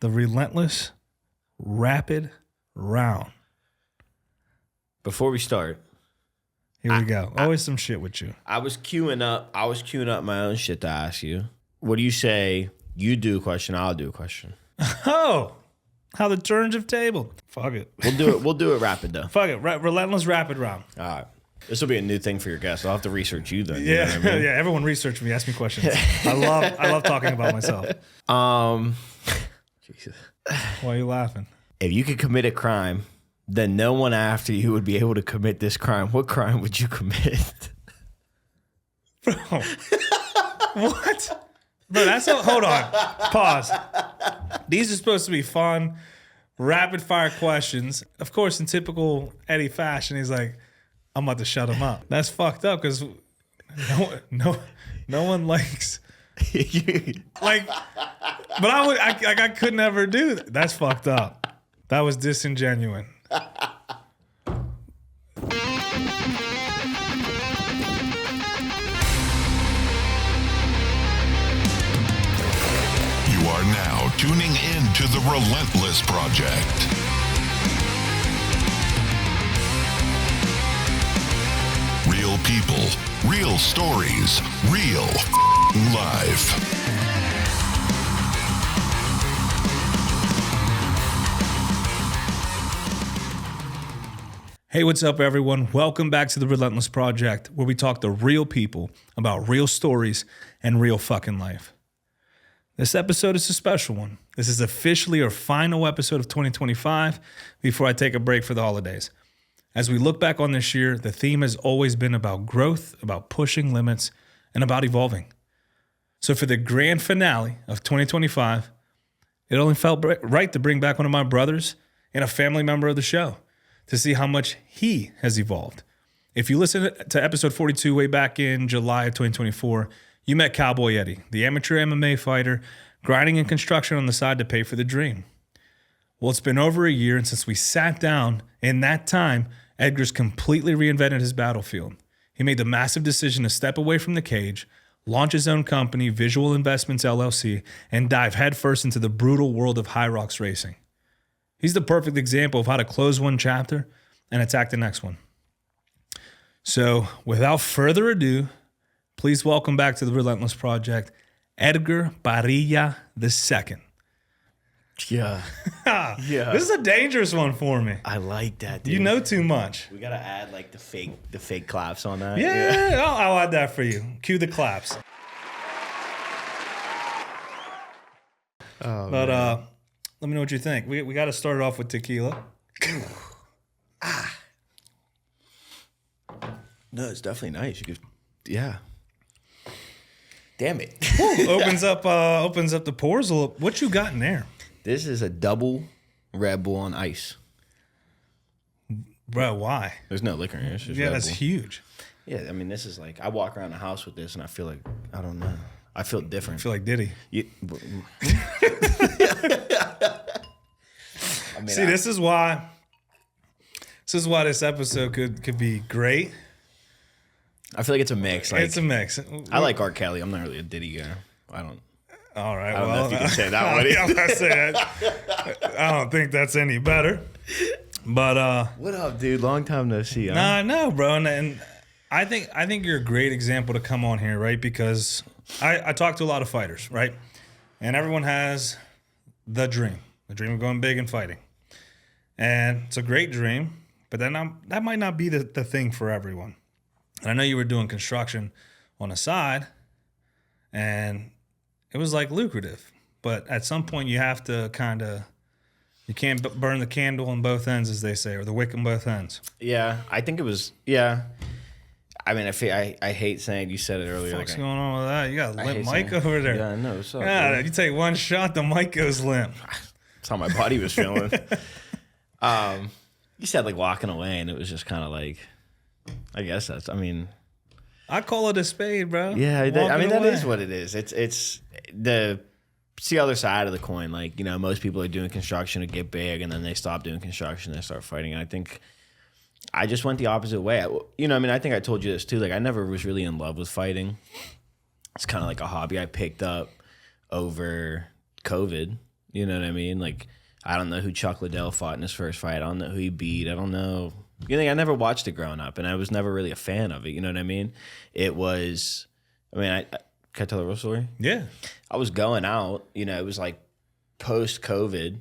the Relentless Rapid Round. Before we start, here we go. Always some shit with you. I was queuing up my own shit to ask you. What do you say? You do a question, I'll do a question. Oh, how the turns have tabled. Fuck it. We'll do it rapid though. Fuck it. Relentless Rapid Round. All right. This will be a new thing for your guests. I'll have to research you then. Yeah, You know what I mean? yeah. Everyone research me. Ask me questions. I love talking about myself. Jesus. Why are you laughing? If you could commit a crime, then no one after you would be able to commit this crime. What crime would you commit? Bro. What? Bro, hold on. Pause. These are supposed to be fun, rapid fire questions. Of course, in typical Eddie fashion, he's like, I'm about to shut him up. That's fucked up because no one likes like, but I could never do that. That's fucked up. That was disingenuous. You are now tuning in to the Relentless Project. Real people, real stories, real life. Hey, what's up, everyone? Welcome back to the Relentless Project, where we talk to real people about real stories and real fucking life. This episode is a special one. This is officially our final episode of 2025 before I take a break for the holidays. As we look back on this year, the theme has always been about growth, about pushing limits, and about evolving. So for the grand finale of 2025, it only felt right to bring back one of my brothers and a family member of the show to see how much he has evolved. If you listen to episode 42 way back in July of 2024, you met Cowboy Eddy, the amateur MMA fighter, grinding in construction on the side to pay for the dream. Well, it's been over a year, and since we sat down, in that time, Edgar's completely reinvented his battlefield. He made the massive decision to step away from the cage, launch his own company, Visual Investments LLC, and dive headfirst into the brutal world of Hyrox racing. He's the perfect example of how to close one chapter and attack the next one. So, without further ado, please welcome back to the Relentless Project, Edgar Parrilla II. Yeah. Yeah. This is a dangerous one for me. I like that, dude. You know too much. We gotta add like the fake claps on that. Yeah. I'll add that for you. Cue the claps. Oh, but man. let me know what you think. We got to start it off with tequila. No, it's definitely nice. You could, yeah. Damn it. opens up the pores a little. What you got in there? This is a double Red Bull on ice. Bro, why? There's no liquor in here. It's just Yeah, Red that's Bull. huge. Yeah, I mean, this is like, I walk around the house with this and I feel like, I don't know. I feel different. I feel like Diddy. I mean, See, this is why this episode could be great. I feel like it's a mix. Like, It's a mix. I like R. Kelly. I'm not really a Diddy guy. All right. I don't know if you can say that one. I'm not saying that. I don't think that's any better. But What up, dude? Long time no see. Huh? nah, no, bro. And I think you're a great example to come on here, right? Because I talk to a lot of fighters, right? And everyone has the dream of going big and fighting. And it's a great dream, but then that might not be the thing for everyone. And I know you were doing construction on the side, and it was like lucrative. But at some point, you have to you can't burn the candle on both ends, as they say, or the wick on both ends. Yeah, I think it was. Yeah, I mean, I hate saying, you said it earlier. What's like, going on with that? You got a limp mic saying, over there. Yeah, I know. What's up, Yeah, dude? you take one shot, the mic goes limp. That's how my body was feeling. You said like walking away, and it was just kind of like, I guess that's. I mean, I call it a spade, bro. yeah. I Walking mean, that away. is what it is. It's the other side of the coin. Like, you know, most people are doing construction to get big, and then they stop doing construction and start fighting. And I think I just went the opposite way. You know, I mean, I think I told you this too. Like, I never was really in love with fighting. It's kind of like a hobby I picked up over COVID. You know what I mean? Like, I don't know who Chuck Liddell fought in his first fight. I don't know who he beat. I don't know. You know, I never watched it growing up, and I was never really a fan of it. You know what I mean? It was, I mean, can I tell the real story? Yeah. I was going out, you know, it was like post-COVID.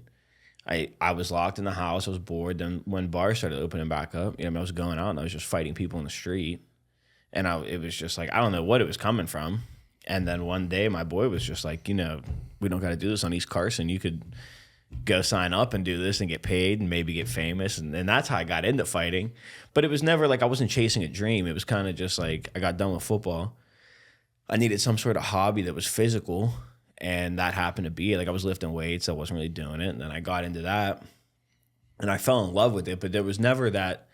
I was locked in the house. I was bored. Then when bars started opening back up, you know, I was going out and I was just fighting people in the street. And it was just like, I don't know what it was coming from. And then one day my boy was just like, you know, we don't got to do this on East Carson. You could go sign up and do this and get paid and maybe get famous. And that's how I got into fighting. But it was never like I wasn't chasing a dream. It was kind of just like I got done with football. I needed some sort of hobby that was physical. And that happened to be like I was lifting weights. I wasn't really doing it. And then I got into that and I fell in love with it. But there was never that,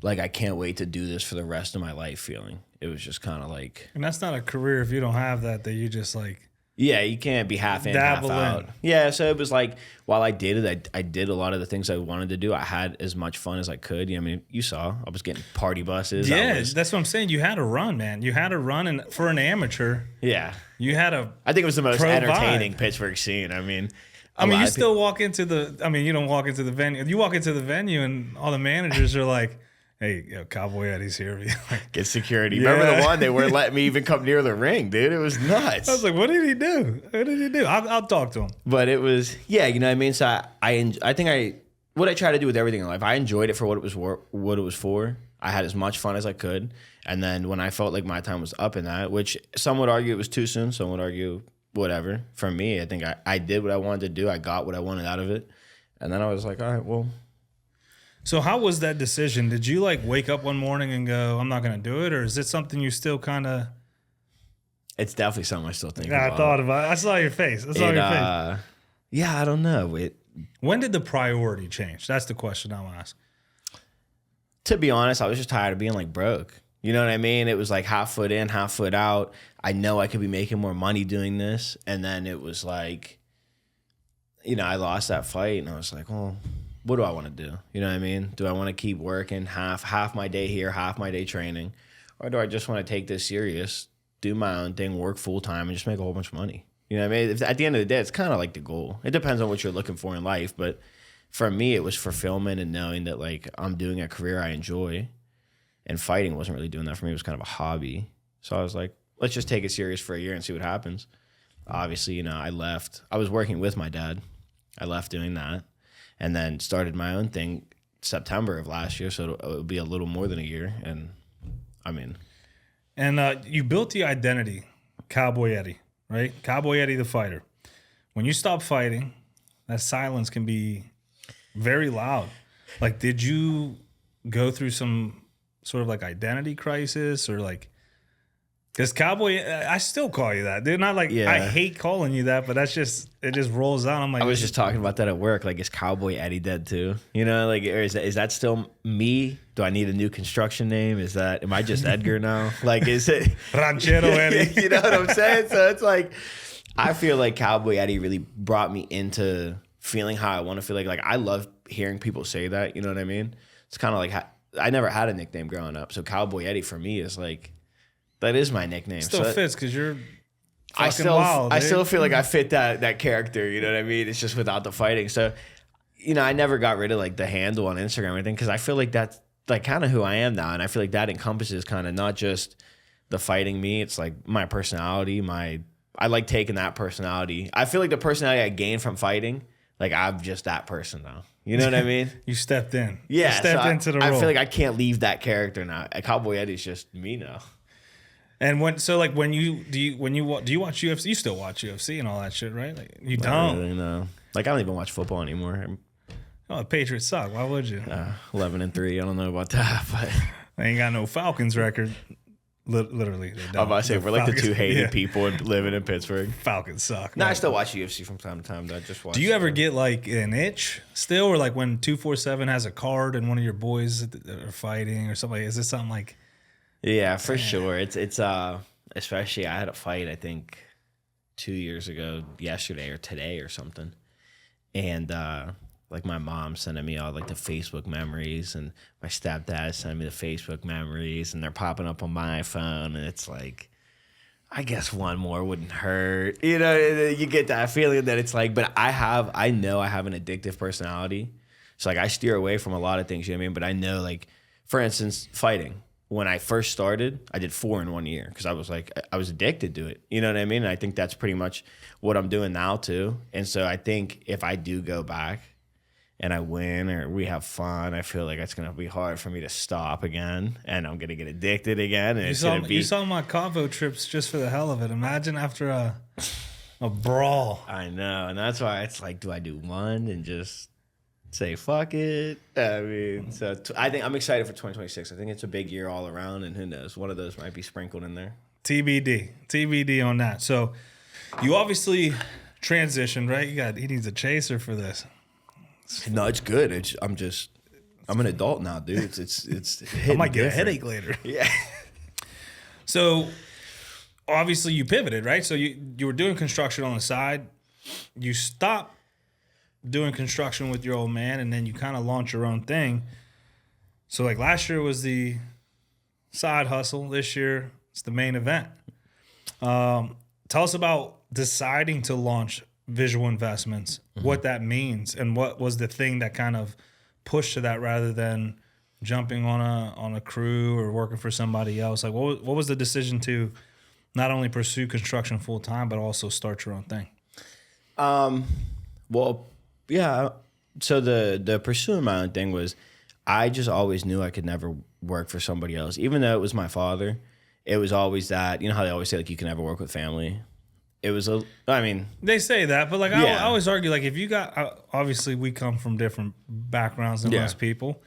like, I can't wait to do this for the rest of my life feeling. It was just kind of like. And that's not a career if you don't have that you just like. Yeah, you can't be half in, half out. Yeah, so it was like while I did it, I did a lot of the things I wanted to do. I had as much fun as I could. I mean, you saw I was getting party buses. Yeah, that's what I'm saying. You had to run, man. You had to run, and for an amateur, yeah, you had a. I think it was the most entertaining Pittsburgh scene. I mean, you still walk into the. I mean, you don't walk into the venue. You walk into the venue, and all the managers are like. Hey, yo, Cowboy Eddy's here. Get security. Yeah. Remember the one? They weren't letting me even come near the ring, dude. It was nuts. I was like, what did he do? What did he do? I'll talk to him. But it was, yeah, you know what I mean? So I think what I try to do with everything in life, I enjoyed it for what it was for. I had as much fun as I could. And then when I felt like my time was up in that, which some would argue it was too soon, some would argue whatever. For me, I think I did what I wanted to do. I got what I wanted out of it. And then I was like, all right, well. So how was that decision? Did you like wake up one morning and go, I'm not going to do it? Or is it something you still kind of... It's definitely something I still think about. I thought about it. I saw your face. Yeah, I don't know. When did the priority change? That's the question I'll ask. To be honest, I was just tired of being like broke. You know what I mean? It was like half foot in, half foot out. I know I could be making more money doing this. And then it was like, you know, I lost that fight and I was like, well... what do I want to do? You know what I mean? Do I want to keep working half my day here, half my day training? Or do I just want to take this serious, do my own thing, work full time, and just make a whole bunch of money? You know what I mean? At the end of the day, it's kind of like the goal. It depends on what you're looking for in life. But for me, it was fulfillment and knowing that like I'm doing a career I enjoy. And fighting wasn't really doing that for me. It was kind of a hobby. So I was like, let's just take it serious for a year and see what happens. Obviously, you know, I left. I was working with my dad. I left doing that. And then started my own thing September of last year, so it'll be a little more than a year. And I mean, and you built the identity, Cowboy Eddy, right? Cowboy Eddy, the fighter. When you stop fighting, that silence can be very loud. Like, did you go through some sort of like identity crisis or like? Because Cowboy, I still call you that, dude. Not like I hate calling you that, but it just rolls out. I'm like, I was just talking about that at work. Like, is Cowboy Eddy dead too? You know, like, or is that still me? Do I need a new construction name? Am I just Edgar now? Like, is it Ranchero Eddy? You know what I'm saying? So it's like, I feel like Cowboy Eddy really brought me into feeling how I want to feel. Like I love hearing people say that. You know what I mean? It's kind of like I never had a nickname growing up, so Cowboy Eddy for me is like. That is my nickname. Still fits because you're fucking wild. I still feel like I fit that character. You know what I mean? It's just without the fighting. So, you know, I never got rid of like the handle on Instagram or anything because I feel like that's like kind of who I am now, and I feel like that encompasses kind of not just the fighting me. It's like my personality. I like taking that personality. I feel like the personality I gained from fighting, like I'm just that person now. You know what I mean? You stepped in. Yeah, you stepped into the role. I feel like I can't leave that character now. Cowboy Eddy's just me now. And when do you watch UFC? You still watch UFC and all that shit, right? Like you don't. Really, no. Like I don't even watch football anymore. Oh, the Patriots suck. Why would you? 11-3. I don't know about that, but they ain't got no Falcons record. Literally, they don't. I'm about to say we're like the two hated people living in Pittsburgh. Falcons suck. No, I still watch UFC from time to time. Though. I just watch. Do you ever get like an itch still, or like when 247 has a card and one of your boys are fighting or something? Is this something like? Yeah, for sure. It's especially I had a fight I think 2 years ago, yesterday or today or something, and like my mom sending me all like the Facebook memories, and my stepdad sending me the Facebook memories, and they're popping up on my phone, and it's like I guess one more wouldn't hurt. You know, you get that feeling that it's like, but I know I have an addictive personality. So like I steer away from a lot of things, you know what I mean? But I know, like, for instance, fighting. When I first started, I did 4 in 1 year because I was addicted to it. You know what I mean? And I think that's pretty much what I'm doing now too. And so I think if I do go back and I win or we have fun, I feel like it's going to be hard for me to stop again, and I'm going to get addicted again. And You saw my Cabo trips just for the hell of it. Imagine after a brawl. I know. And that's why it's like, do I do one and just say fuck it? I mean, so I think I'm excited for 2026. I think it's a big year all around, and who knows, one of those might be sprinkled in there. TBD on that. So you obviously transitioned, right? He needs a chaser for this. No, it's good. I'm an adult now, dude. It's I might get a headache later. Yeah. So obviously you pivoted, right? So you were doing construction on the side. You stopped doing construction with your old man, and then you kind of launched your own thing. So like last year was the side hustle. This year it's the main event. Tell us about deciding to launch Visual Investments, what that means, and what was the thing that kind of pushed to that rather than jumping on a crew or working for somebody else. Like what was the decision to not only pursue construction full time but also start your own thing? Well, yeah. So the pursuing my own thing was, I just always knew I could never work for somebody else, even though it was my father. It was always that, you know how they always say like you can never work with family. It was they say that, but like yeah. I always argue, like if you got, obviously we come from different backgrounds than most people.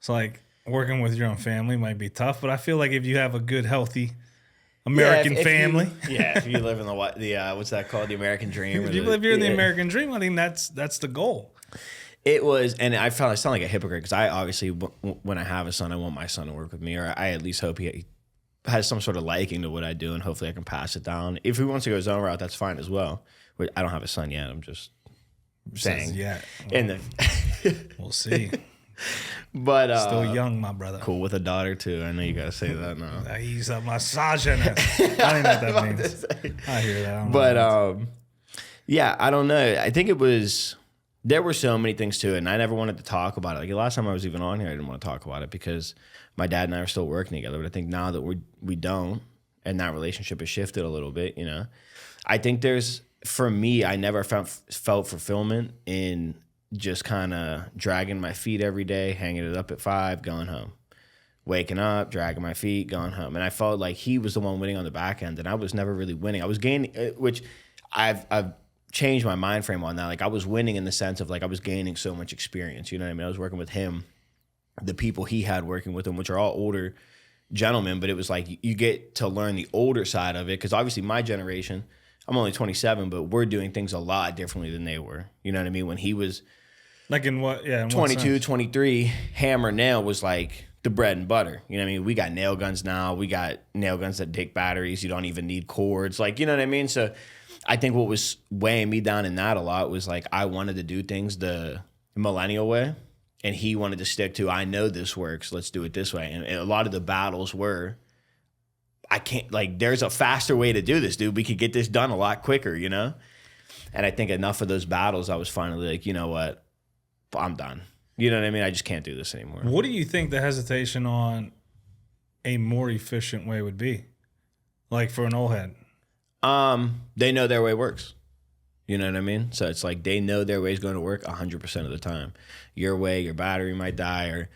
So like working with your own family might be tough, but I feel like if you have a good, healthy American family. If you live in the what's that called? The American dream. If you live here in the American dream, I think that's the goal. It was, and I sound like a hypocrite because I obviously, when I have a son, I want my son to work with me, or I at least hope he has some sort of liking to what I do, and hopefully I can pass it down. If he wants to go his own route, that's fine as well. I don't have a son yet. I'm just saying. Yeah. Well, We'll see. But still young, my brother. Cool, with a daughter too. I know you gotta say that now. He's a misogynist. I don't know what that means. I hear that. But yeah, I don't know. I think there were so many things to it, and I never wanted to talk about it. Like the last time I was even on here, I didn't want to talk about it because my dad and I are still working together. But I think now that we don't, and that relationship has shifted a little bit, you know, I think for me, I never felt fulfillment in just kind of dragging my feet every day, hanging it up at 5, going home, waking up, dragging my feet, going home. And I felt like he was the one winning on the back end, and I was never really winning. I was gaining, which I've changed my mind frame on that. Like I was winning in the sense of like I was gaining so much experience. You know what I mean? I was working with him, the people he had working with him, which are all older gentlemen, but it was like you get to learn the older side of it because obviously my generation, I'm only 27, but we're doing things a lot differently than they were. You know what I mean? When he was like in what? Yeah, in 22, 23, hammer nail was like the bread and butter. You know what I mean? We got nail guns now. We got nail guns that take batteries. You don't even need cords. Like, you know what I mean? So I think what was weighing me down in that a lot was like I wanted to do things the millennial way, and he wanted to stick to, I know this works, let's do it this way. And a lot of the battles were, I can't, like, there's a faster way to do this, dude. We could get this done a lot quicker, you know? And I think enough of those battles, I was finally like, you know what? I'm done. You know what I mean? I just can't do this anymore. What do you think the hesitation on a more efficient way would be? Like for an old head? They know their way works. You know what I mean? So it's like they know their way is going to work 100% of the time. Your way, your battery might die, or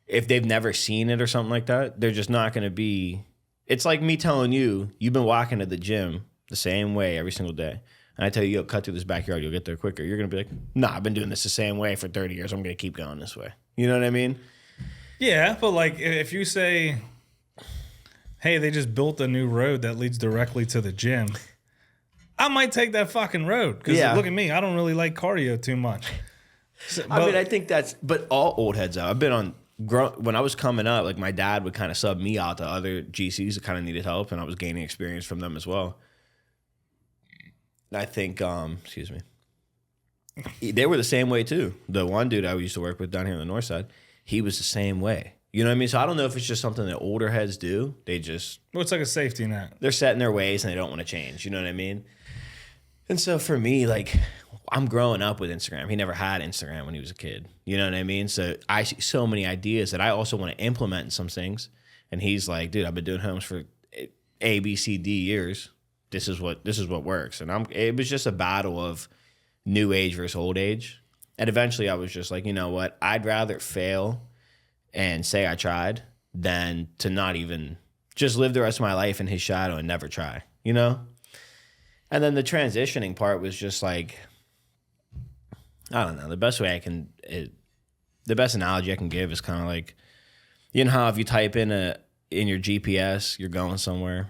if they've never seen it or something like that, they're just not going to be. It's like me telling you, you've been walking to the gym the same way every single day. And I tell you, cut through this backyard, you'll get there quicker. You're going to be like, nah, I've been doing this the same way for 30 years. I'm going to keep going this way. You know what I mean? Yeah, but like if you say, hey, they just built a new road that leads directly to the gym, I might take that fucking road. Because look at me, I don't really like cardio too much. So, I mean, I think but all old heads out. I've been on, when I was coming up, like my dad would kind of sub me out to other GCs that kind of needed help, and I was gaining experience from them as well. I think, excuse me, they were the same way too. The one dude I used to work with down here on the north side, he was the same way. You know what I mean? So I don't know if it's just something that older heads do. Well, it's like a safety net. They're set in their ways and they don't want to change. You know what I mean? And so for me, like, I'm growing up with Instagram. He never had Instagram when he was a kid. You know what I mean? So I see so many ideas that I also want to implement in some things. And he's like, dude, I've been doing homes for A, B, C, D years. This is what works. And it was just a battle of new age versus old age. And eventually I was just like, you know what? I'd rather fail and say I tried than to not even just live the rest of my life in his shadow and never try, you know? And then the transitioning part was just like, I don't know. The best analogy I can give is kind of like, you know how if you type in your GPS, you're going somewhere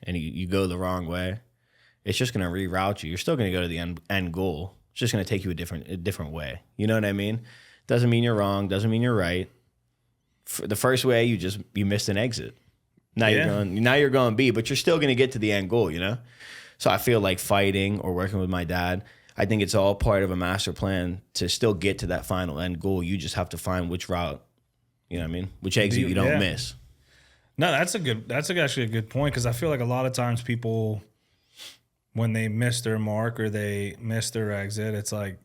and you go the wrong way, it's just going to reroute you. You're still going to go to the end goal. It's just going to take you a different way. You know what I mean? Doesn't mean you're wrong. Doesn't mean you're right. For the first way, you missed an exit. Now you're going B, but you're still going to get to the end goal, you know? So I feel like fighting or working with my dad, I think it's all part of a master plan to still get to that final end goal. You just have to find which route, you know what I mean? Which exit you don't miss. No, that's actually a good point, because I feel like a lot of times people, when they miss their mark or they miss their exit, it's like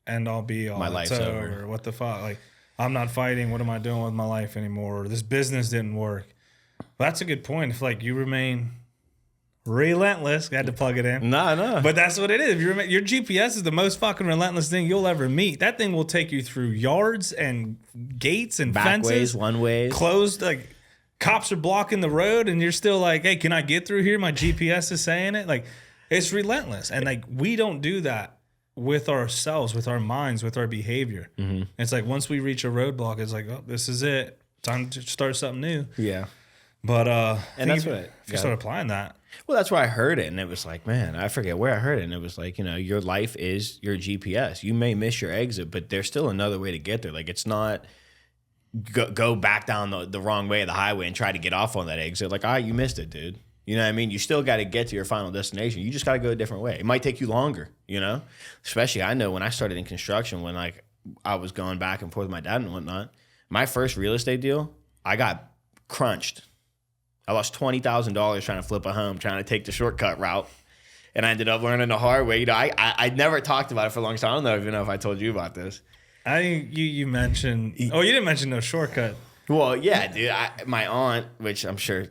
end all be all. My life's over. Or what the fuck? Like, I'm not fighting. What am I doing with my life anymore? Or this business didn't work. But that's a good point. If like you remain relentless, got to plug it in. No. But that's what it is. If your GPS is the most fucking relentless thing you'll ever meet. That thing will take you through yards and gates and back fences. ways, one ways. Closed, like cops are blocking the road and you're still like, hey, can I get through here? My GPS is saying it. Like, it's relentless. And like, we don't do that with ourselves, with our minds, with our behavior. Mm-hmm. It's like once we reach a roadblock, it's like, oh, this is it. Time to start something new. Yeah. But and that's if you start applying that. Well, that's where I heard it, and it was like, man, I forget where I heard it, and it was like, you know, your life is your GPS. You may miss your exit, but there's still another way to get there. Like, it's not go back down the wrong way of the highway and try to get off on that exit. Like, you missed it, dude. You know what I mean? You still got to get to your final destination. You just got to go a different way. It might take you longer, you know? Especially, I know when I started in construction, when like I was going back and forth with my dad and whatnot, my first real estate deal, I got crunched. I lost $20,000 trying to flip a home, trying to take the shortcut route. And I ended up learning the hard way. You know, I never talked about it for a long time. I don't know if I told you about this. I think you mentioned, you didn't mention no shortcut. Well, yeah, dude. My aunt, which I'm sure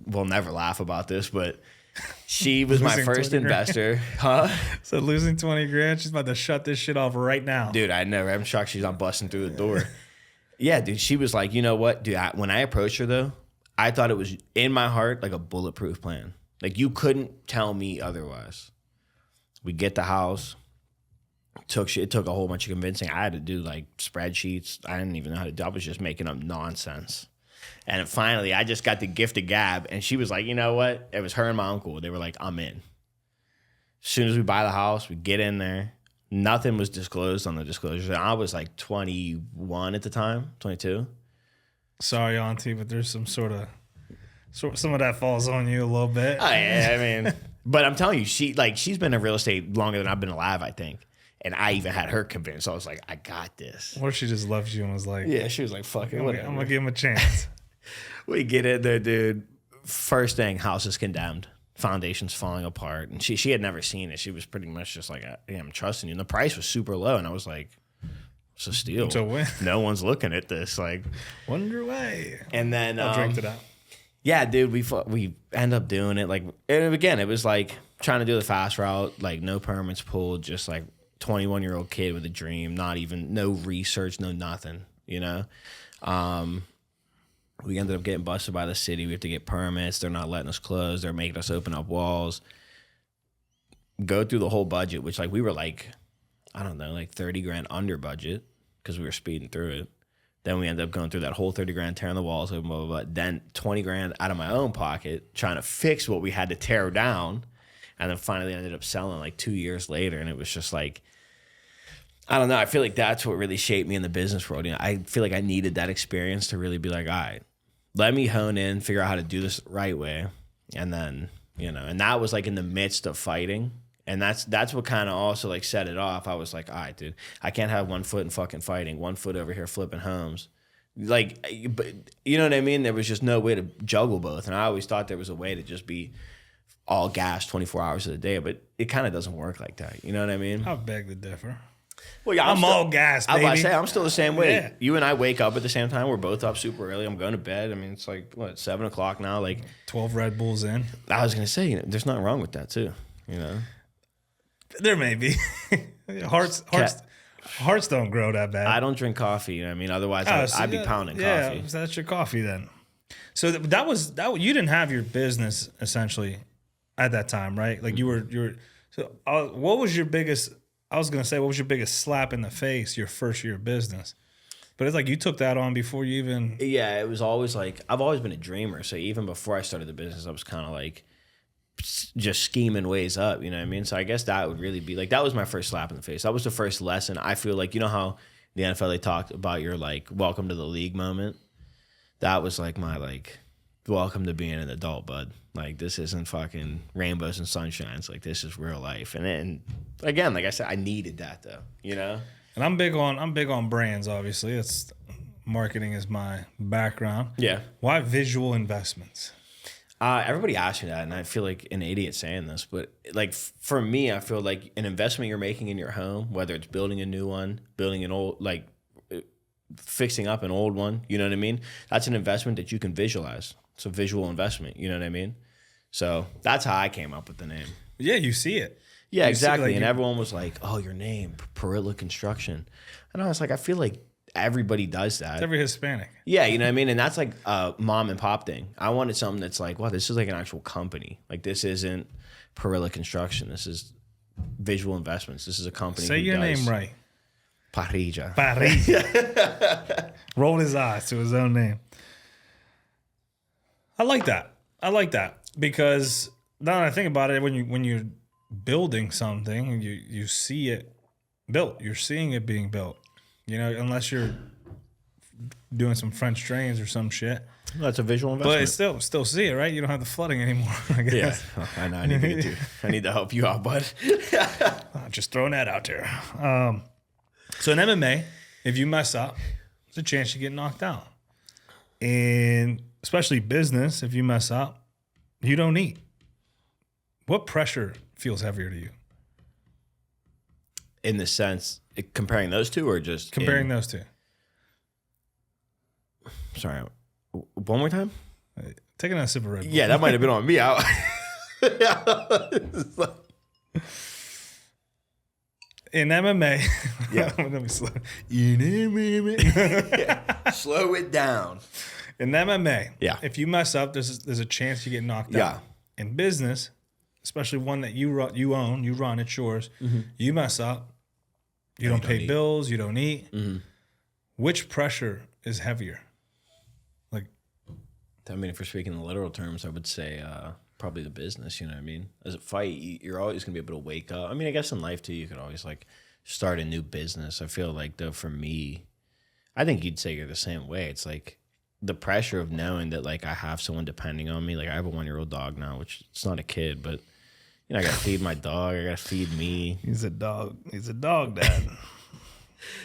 will never laugh about this, but she was my first investor. Huh? So losing 20 grand, she's about to shut this shit off right now. Dude, I'm shocked she's not busting through the door. Yeah, dude. She was like, you know what, dude, when I approached her though, I thought it was in my heart like a bulletproof plan. Like you couldn't tell me otherwise. We get the house. It took a whole bunch of convincing. I had to do like spreadsheets. I didn't even know how to do. I was just making up nonsense. And finally, I just got the gift of gab. And she was like, you know what? It was her and my uncle. They were like, I'm in. As soon as we buy the house, we get in there. Nothing was disclosed on the disclosures. I was like 21 at the time, 22. Sorry, Auntie, but there's some some of that falls on you a little bit. Oh, yeah, I mean, but I'm telling you, she's been in real estate longer than I've been alive, I think. And I even had her convinced. I was like, I got this. Or she just loves you and was like, yeah, she was like, fuck it, whatever. I'm going to give him a chance. We get in there, dude. First thing, house is condemned. Foundation's falling apart. And she had never seen it. She was pretty much just like, yeah, I'm trusting you. And the price was super low. And I was like, it's a steal. It's a win. No one's looking at this. Like, wonder why. And then I'll drink it out. Yeah, dude, we end up doing it. Like, and again, it was like trying to do the fast route, like no permits pulled, just like 21-year-old kid with a dream, no research, no nothing, you know? We ended up getting busted by the city. We have to get permits. They're not letting us close. They're making us open up walls. Go through the whole budget, which like we were like, I don't know, like 30 grand under budget because we were speeding through it. Then we ended up going through that whole 30 grand, tearing the walls open, blah, blah, blah. Then 20 grand out of my own pocket, trying to fix what we had to tear down. And then finally ended up selling like 2 years later. And it was just like, I don't know. I feel like that's what really shaped me in the business world. You know, I feel like I needed that experience to really be like, all right, let me hone in, figure out how to do this the right way. And then, you know, and that was like in the midst of fighting. And that's what kind of also like set it off. I was like, all right, dude, I can't have one foot in fucking fighting, one foot over here flipping homes. Like, but you know what I mean? There was just no way to juggle both. And I always thought there was a way to just be all gas 24 hours of the day, but it kind of doesn't work like that. You know what I mean? I beg to differ. Well, yeah, I'm all gas, baby. I was about to say, I'm still the same way. Yeah. You and I wake up at the same time. We're both up super early. I'm going to bed. I mean, it's like, what, 7 o'clock now? Like 12 Red Bulls in. I was going to say, you know, there's nothing wrong with that too, you know? There may be. Hearts don't grow that bad. I don't drink coffee. You know what I mean? Otherwise, I'd be pounding coffee. Yeah, so that's your coffee then. So that was you didn't have your business essentially at that time, right? Like you were. So what was your biggest? I was gonna say, what was your biggest slap in the face your first year of business? But it's like you took that on before you even. Yeah, it was always like I've always been a dreamer. So even before I started the business, I was kind of like just scheming ways up. You know what I mean? So I guess that would really be like that was my first slap in the face. That was the first lesson. I feel like you know how the NFL they talked about your like welcome to the league moment. That was like my like welcome to being an adult, bud. Like this isn't fucking rainbows and sunshines. Like this is real life. And again, like I said, I needed that though. You know. And I'm big on brands. Obviously, it's marketing is my background. Yeah. Why Visual Investments? Everybody asks me that, and I feel like an idiot saying this, but like for me, I feel like an investment you're making in your home, whether it's building a new one, building an old, like fixing up an old one, you know what I mean? That's an investment that you can visualize. It's a visual investment, you know what I mean? So that's how I came up with the name. Yeah, you see it. Yeah, you exactly. Like and everyone was like, "Oh, your name, Parrilla Construction," and I was like, I feel like everybody does that. It's every Hispanic. Yeah, you know what I mean? And that's like a mom and pop thing. I wanted something that's like, wow, this is like an actual company. Like this isn't Parrilla Construction. This is Visual Investments. This is a company. Say your name right. Parrilla. Parrilla. Rolled his eyes to his own name. I like that because now that I think about it, when you're building something and you see it built, you're seeing it being built. You know, unless you're doing some French drains or some shit. Well, that's a visual investment. But still see it, right? You don't have the flooding anymore, I guess. Yeah. I know. I need to help you out, bud. Just throwing that out there. So in MMA, if you mess up, there's a chance you get knocked out. And especially business, if you mess up, you don't eat. What pressure feels heavier to you? In the sense, comparing those two or just... Comparing those two. Sorry. One more time? Taking a sip of Red Bull. Yeah, that might have been on me. In MMA... Yeah. Let me slow... In MMA... Slow it down. In MMA, yeah, if you mess up, there's a chance you get knocked out. In business, especially one that you own, you run, it's yours. Mm-hmm. You mess up, you don't pay bills, you don't eat. Mm-hmm. Which pressure is heavier? Like, I mean, if we're speaking in literal terms, I would say probably the business. You know what I mean? As a fight, you're always gonna be able to wake up. I mean, I guess in life too, you could always like start a new business. I feel like though, for me, I think you'd say you're the same way. It's like the pressure of knowing that like I have someone depending on me. Like I have a 1-year-old dog now, which it's not a kid, but you know, I gotta feed my dog. I gotta feed me. He's a dog. He's a dog dad.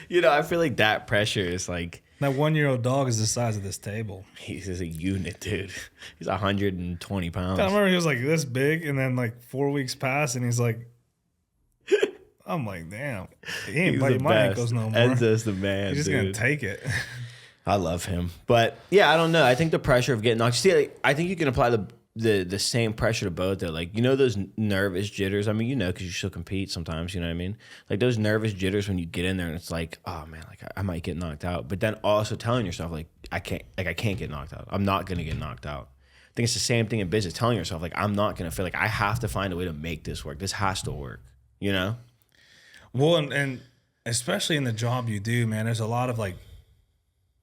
You know, I feel like that pressure is like that 1-year-old dog is the size of this table. He's a unit, dude. He's 120 pounds. I remember he was like this big, and then like 4 weeks pass, and he's like, I'm like, damn, he ain't biting my ankles no more. Enzo's the man. He's just gonna take it. I love him, but yeah, I don't know. I think the pressure of getting knocked. See, like, I think you can apply the same pressure to both. Though, like you know those nervous jitters. I mean, you know, because you still compete sometimes. You know what I mean? Like those nervous jitters when you get in there and it's like, oh man, like I might get knocked out. But then also telling yourself like I can't get knocked out. I'm not gonna get knocked out. I think it's the same thing in business. Telling yourself like I'm not gonna feel like I have to find a way to make this work. This has to work. You know? Well, and especially in the job you do, man, there's a lot of like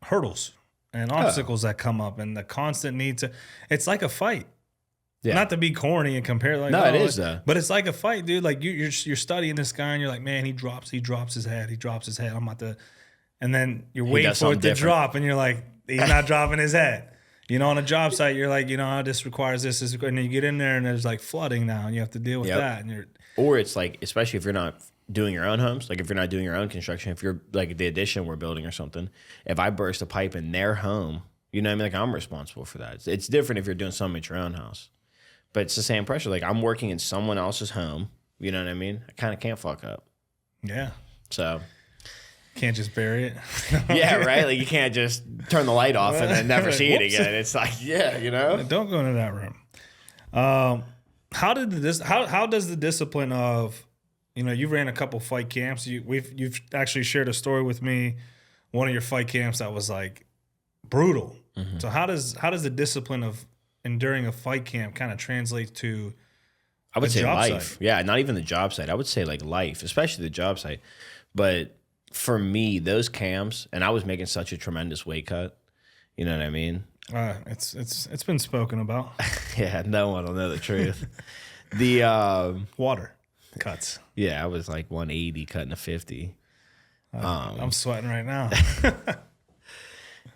hurdles and obstacles that come up, and the constant need to. It's like a fight. Yeah. Not to be corny and compare, like no, it is though. But it's like a fight, dude. Like you're studying this guy, and you're like, man, he drops his head. I'm about to, and then you're waiting for it to drop, and you're like, he's not dropping his head. You know, on a job site, you're like, you know, this requires this, and then you get in there, and there's like flooding now, and you have to deal with that, and you're. Or it's like, especially if you're not doing your own homes, like if you're not doing your own construction, if you're like the addition we're building or something, if I burst a pipe in their home, you know what I mean? Like I'm responsible for that. It's different if you're doing something at your own house, but it's the same pressure. Like I'm working in someone else's home, you know what I mean? I kind of can't fuck up. Yeah. So can't just bury it. yeah, right? Like you can't just turn the light off and then never see it again. It's like, yeah, you know? Don't go into that room. How does the discipline of, you know, you ran a couple fight camps. You've actually shared a story with me, one of your fight camps that was like brutal. Mm-hmm. So how does the discipline of enduring a fight camp kind of translate to I would say life. Site? Yeah, not even the job site. I would say like life, especially the job site. But for me, those camps, and I was making such a tremendous weight cut. You know what I mean? It's been spoken about. Yeah, no one will know the truth. The water cuts. Yeah, I was like 180 cutting a 50. I'm sweating right now.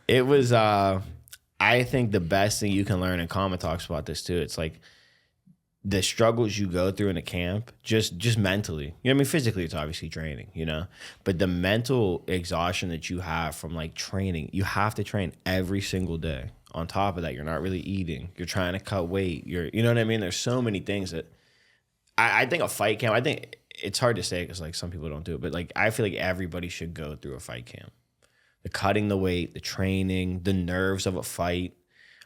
It was I think the best thing you can learn, and Kama talks about this too. It's like the struggles you go through in a camp, just mentally. You know what I mean? Physically, it's obviously draining, you know? But the mental exhaustion that you have from like training, you have to train every single day. On top of that, you're not really eating. You're trying to cut weight. You know what I mean? There's so many things that I think a fight camp, I think it's hard to say because like some people don't do it, but like I feel like everybody should go through a fight camp. The cutting the weight, the training, the nerves of a fight.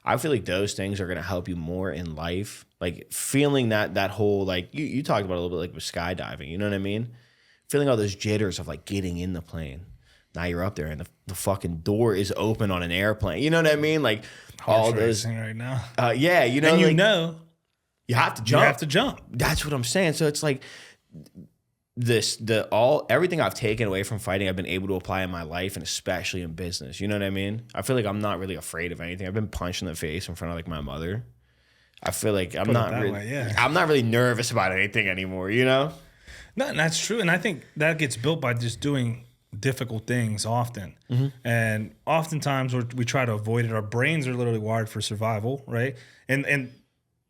I feel like those things are going to help you more in life. Like feeling that whole, like you talked about a little bit like with skydiving, you know what I mean? Feeling all those jitters of like getting in the plane. Now you're up there and the fucking door is open on an airplane. You know what I mean? Like all those right now. Yeah, you know, and like, you know, you have to jump. You have to jump. That's what I'm saying. So it's like everything I've taken away from fighting, I've been able to apply in my life and especially in business. You know what I mean? I feel like I'm not really afraid of anything. I've been punched in the face in front of like my mother. I feel like I'm not really nervous about anything anymore, you know? No, and that's true. And I think that gets built by just doing difficult things often. Mm-hmm. And oftentimes we try to avoid it. Our brains are literally wired for survival, right? And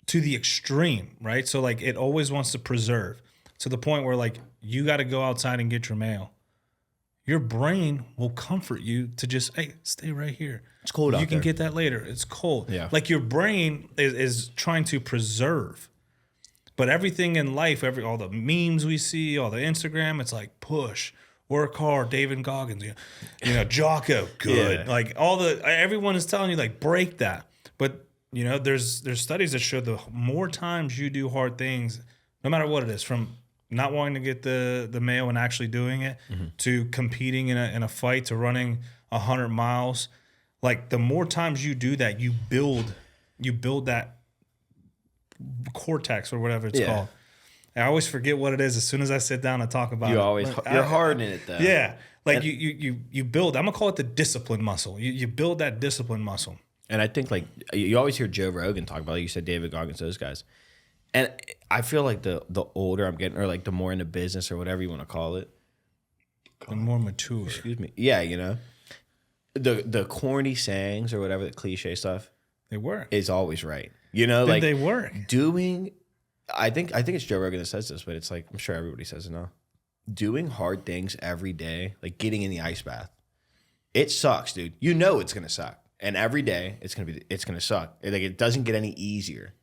to the extreme, right? So like it always wants to preserve to the point where like you got to go outside and get your mail. Your brain will comfort you to just, hey, stay right here. It's cold out there. You can get that later. It's cold. Yeah. Like your brain is trying to preserve. But everything in life, all the memes we see, all the Instagram, it's like push, work hard, David Goggins, you know, Jocko, good. Yeah. Like everyone is telling you like break that. But you know, there's studies that show the more times you do hard things, no matter what it is, from not wanting to get the mail and actually doing it, mm-hmm. to competing in a fight, to running 100 miles, like the more times you do that, you build that cortex or whatever it's called. I always forget what it is as soon as I sit down and talk about it. You're hardening it though. Yeah. Like you build, I'm gonna call it the discipline muscle. You build that discipline muscle. And I think like you always hear Joe Rogan talk about, like you said, David Goggins, those guys. And I feel like the older I'm getting, or like the more into business or whatever you want to call it, the more mature. Excuse me. Yeah, you know, the corny sayings or whatever, the cliche stuff, they work. Is always right. You know, like they work. I think it's Joe Rogan that says this, but it's like I'm sure everybody says it now. Doing hard things every day, like getting in the ice bath, it sucks, dude. You know it's gonna suck, and every day it's gonna suck. Like it doesn't get any easier.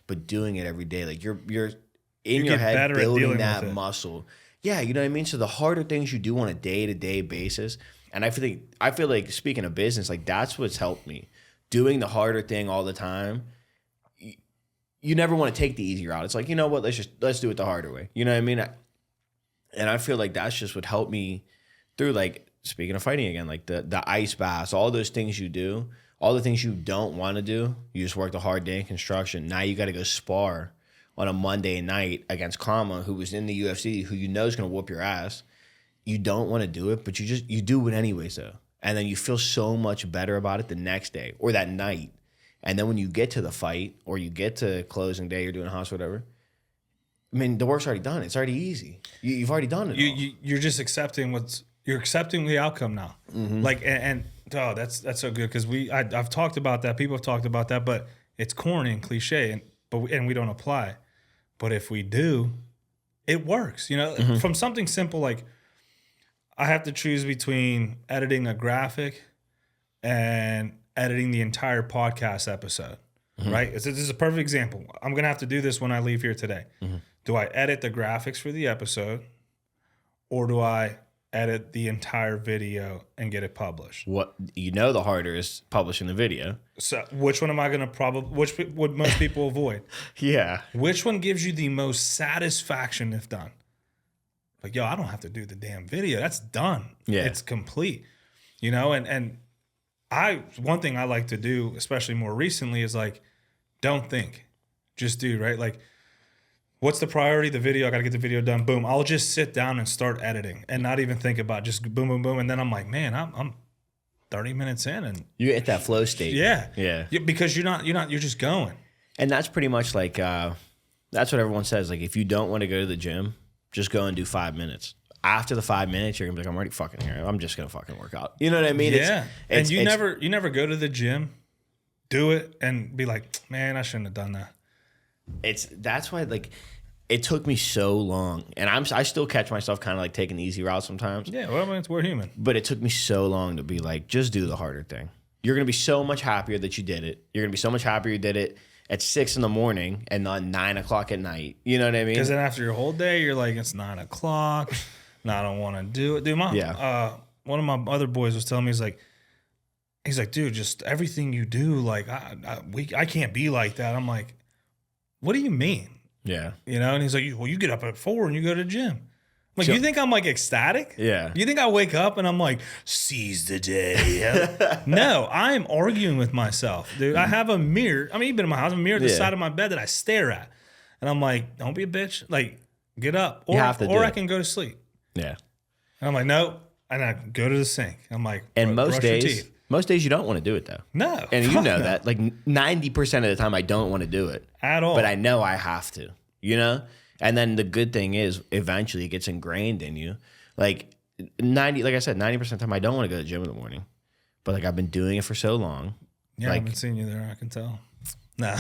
But doing it every day, like you're in your head building that muscle. Yeah, you know what I mean? So the harder things you do on a day-to-day basis, and I feel like speaking of business, like that's what's helped me. Doing the harder thing all the time, you never want to take the easy route. It's like, you know what, let's do it the harder way. You know what I mean? And I feel like that's just what helped me through, like, speaking of fighting again, like the ice baths, all those things you do. All the things you don't want to do, you just worked a hard day in construction. Now you got to go spar on a Monday night against Kama, who was in the UFC, who you know is going to whoop your ass. You don't want to do it, but you do it anyways, though. And then you feel so much better about it the next day or that night. And then when you get to the fight or you get to closing day, you're doing a house, whatever. I mean, the work's already done. It's already easy. You've already done it. You're just accepting you're accepting the outcome now. Mm-hmm. Like and oh, that's so good because I've talked about that. People have talked about that, but it's corny and cliche, and we don't apply. But if we do, it works, you know, from something simple like I have to choose between editing a graphic and editing the entire podcast episode, right? This is a perfect example. I'm going to have to do this when I leave here today. Do I edit the graphics for the episode or do I edit the entire video and get it published? What the harder is publishing the video. So which one am I going to which would most people avoid? Yeah. Which one gives you the most satisfaction if done? Like, yo, I don't have to do the damn video. That's done. Yeah. It's complete. You know, and one thing I like to do, especially more recently, is like, don't think. Just do, right? Like, what's the priority? The video. I got to get the video done. Boom. I'll just sit down and start editing and not even think about just boom, boom, boom. And then I'm like, man, I'm 30 minutes in and You get that flow state. yeah. Because you're just going. And that's pretty much like, that's what everyone says. Like, if you don't want to go to the gym, just go and do 5 minutes. After the 5 minutes, you're gonna be like, I'm already fucking here. I'm just gonna fucking work out. You know what I mean? Yeah. And you never go to the gym, do it, and be like, man, I shouldn't have done that. That's why, like, it took me so long, and I still catch myself kind of like taking the easy route sometimes. Yeah, well, I mean, we're human. But it took me so long to be like, just do the harder thing. You're gonna be so much happier that you did it. You're gonna be so much happier you did it at 6 a.m. and not 9 o'clock at night. You know what I mean? Because then after your whole day, you're like, it's 9 o'clock. No, I don't want to do it. Dude, one of my other boys was telling me, he's like, dude, just everything you do, like, I can't be like that. I'm like, what do you mean? Yeah. You know? And he's like, well, you get up at 4 and you go to the gym. I'm like, So- you think I'm like ecstatic? Yeah. You think I wake up and I'm like, seize the day? No, I am arguing with myself, dude. I have a mirror. I mean, you've been in my house, a mirror at the side of my bed that I stare at. And I'm like, don't be a bitch. Like, get up. Or I can go to sleep. Yeah. And I'm like, no. And I go to the sink. I'm like, And brush your teeth. most days you don't want to do it though. No. And you fuck know no. that. Like 90% of the time I don't want to do it. At all. But I know I have to, you know? And then the good thing is eventually it gets ingrained in you. Like like I said, 90% of the time I don't want to go to the gym in the morning. But like I've been doing it for so long. Yeah, I like, haven't seen you there. I can tell. No.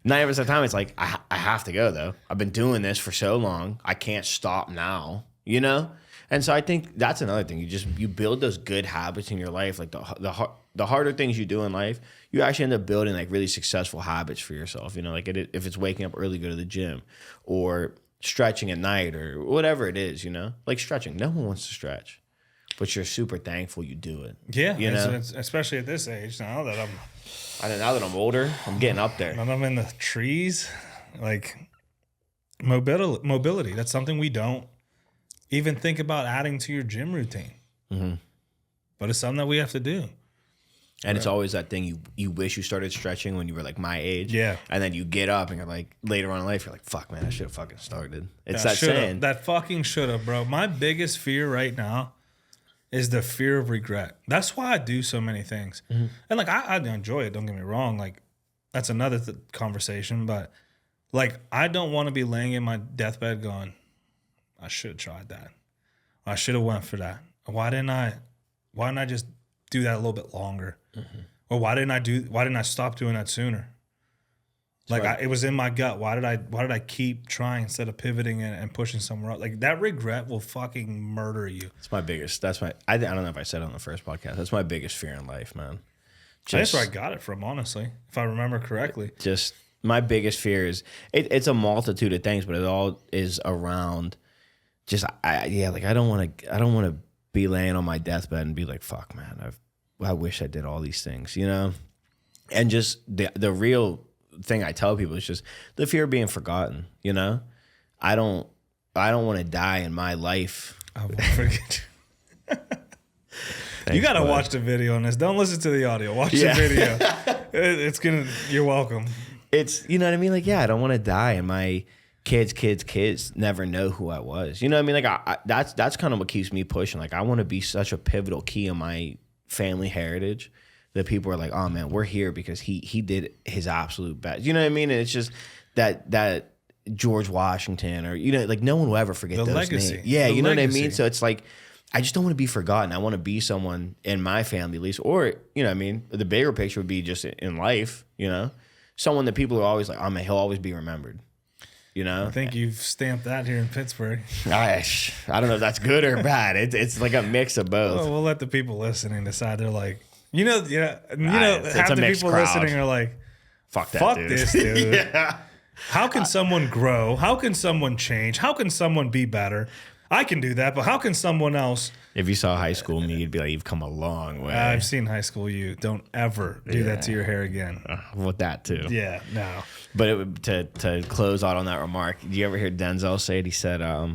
90% of the time it's like I have to go though. I've been doing this for so long. I can't stop now, you know? And so I think that's another thing. You build those good habits in your life. Like the harder things you do in life, you actually end up building like really successful habits for yourself. You know, like if it's waking up early, go to the gym, or stretching at night, or whatever it is. You know, like stretching. No one wants to stretch, but you're super thankful you do it. Yeah, you know, especially at this age now that now that I'm older, I'm getting up there. When I'm in the trees, like mobility. That's something we don't even think about adding to your gym routine. Mm-hmm. But it's something that we have to do. And it's always that thing you wish you started stretching when you were like my age. Yeah. And then you get up and you're like, later on in life, you're like, fuck, man, I should have fucking started. It's Yeah, that saying. That fucking should have, bro. My biggest fear right now is the fear of regret. That's why I do so many things. Mm-hmm. And like, I enjoy it. Don't get me wrong. Like, that's another conversation. But like, I don't want to be laying in my deathbed going, I should have tried that. I should have went for that. Why didn't I just do that a little bit longer? Mm-hmm. Or why didn't I stop doing that sooner? Like it was in my gut. Why did I keep trying instead of pivoting and pushing somewhere else? Like that regret will fucking murder you. I don't know if I said it on the first podcast. That's my biggest fear in life, man. That's where I got it from, honestly, if I remember correctly. Just my biggest fear is it's a multitude of things, but it all is around just I don't want to be laying on my deathbed and be like, fuck, man, I wish I did all these things, you know? And just the real thing I tell people is just the fear of being forgotten, you know? I don't want to die in my life. I won't forget you. You got to watch the video on this. Don't listen to the audio. Watch the video. You're welcome. It's, you know what I mean? Like, yeah, I don't want to die and my kids never know who I was. You know what I mean? Like that's kind of what keeps me pushing. Like I want to be such a pivotal key in my family heritage that people are like, oh man, we're here because he did his absolute best. You know what I mean? And it's just that George Washington, or, you know, like no one will ever forget the those legacy. names. Yeah, the you know legacy. what I mean? So it's like, I just don't want to be forgotten. I want to be someone in my family at least, or, you know what I mean? The bigger picture would be just in life, you know? Someone that people are always like, oh man, he'll always be remembered. You know, I think you've stamped that here in Pittsburgh. I don't know if that's good or bad. It's like a mix of both. Well, we'll let the people listening decide. They're like, half it's the a mixed people crowd. listening are like, Fuck that, fuck dude. this, dude. Yeah. How can someone grow? How can someone change? How can someone be better? I can do that, but how can someone else? If you saw high school me, you'd be like, you've come a long way. I've seen high school you. Don't ever do that to your hair again. With that too. Yeah, no. But to close out on that remark, do you ever hear Denzel say it? He said, I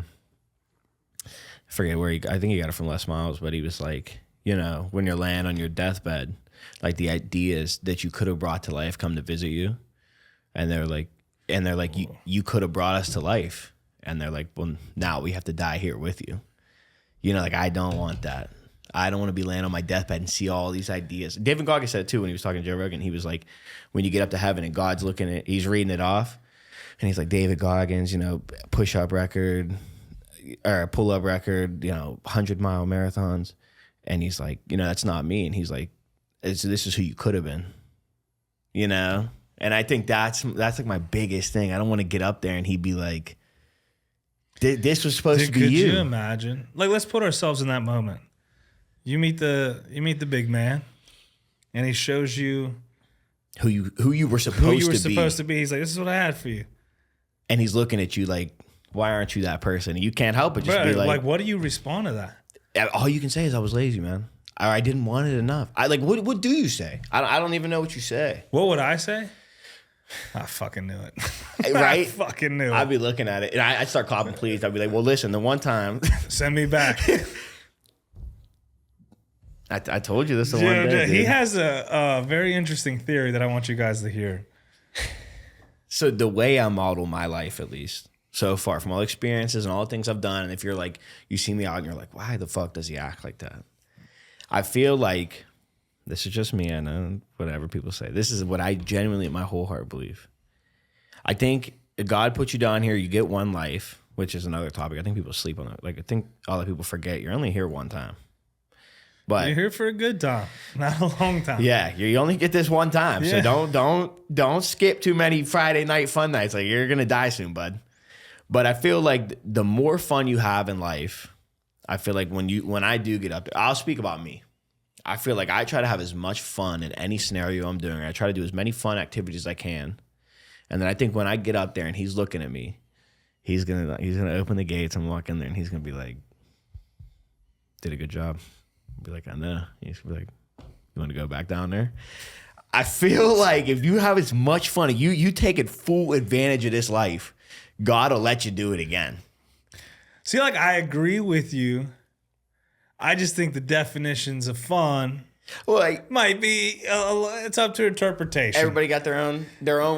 forget where I think he got it from Les Miles, but he was like, when you're laying on your deathbed, like the ideas that you could have brought to life come to visit you. And they're like, you could have brought us to life. And they're like, well, now we have to die here with you. Like, I don't want that. I don't want to be laying on my deathbed and see all these ideas. David Goggins said it too when he was talking to Joe Rogan. He was like, when you get up to heaven and God's looking at, he's reading it off. And he's like, David Goggins, push-up record or pull-up record, 100-mile marathons. And he's like, that's not me. And he's like, this is who you could have been, And I think that's like my biggest thing. I don't want to get up there and he'd be like, this was supposed to be Could you. you imagine? Like, let's put ourselves in that moment. You meet the big man, and he shows you who you were supposed to be. He's like, this is what I had for you. And he's looking at you like, why aren't you that person? And you can't help but just be like, what do you respond to that? All you can say is I was lazy, man. I didn't want it enough. What do you say? I don't even know what you say. What would I say? I fucking knew it. Right? I fucking knew it. I'd be looking at it and I'd start clapping pleased. I'd be like, well, listen, the one time. Send me back. I told you this the one day. He Dude. has a very interesting theory that I want you guys to hear. So the way I model my life, at least so far, from all experiences and all the things I've done, and if you're like, you see me out and you're like, why the fuck does he act like that? I feel like, this is just me, I know, whatever people say. This is what I genuinely, in my whole heart, believe. I think if God put you down here, you get one life, which is another topic. I think people sleep on it. Like, I think a lot of people forget you're only here one time. But you're here for a good time, not a long time. yeah, you only get this one time. Yeah. So don't skip too many Friday night fun nights. Like, you're gonna die soon, bud. But I feel like the more fun you have in life, I feel like when I do get up there, I'll speak about me. I feel like I try to have as much fun in any scenario I'm doing. I try to do as many fun activities as I can. And then I think when I get up there and he's looking at me, he's gonna open the gates and walk in there and he's gonna be like, did a good job. I'll be like, I know. He's gonna be like, you want to go back down there? I feel like if you have as much fun, you take it full advantage of this life, God will let you do it again. See, like, I agree with you. I just think the definitions of fun might be, it's up to interpretation. Everybody got their own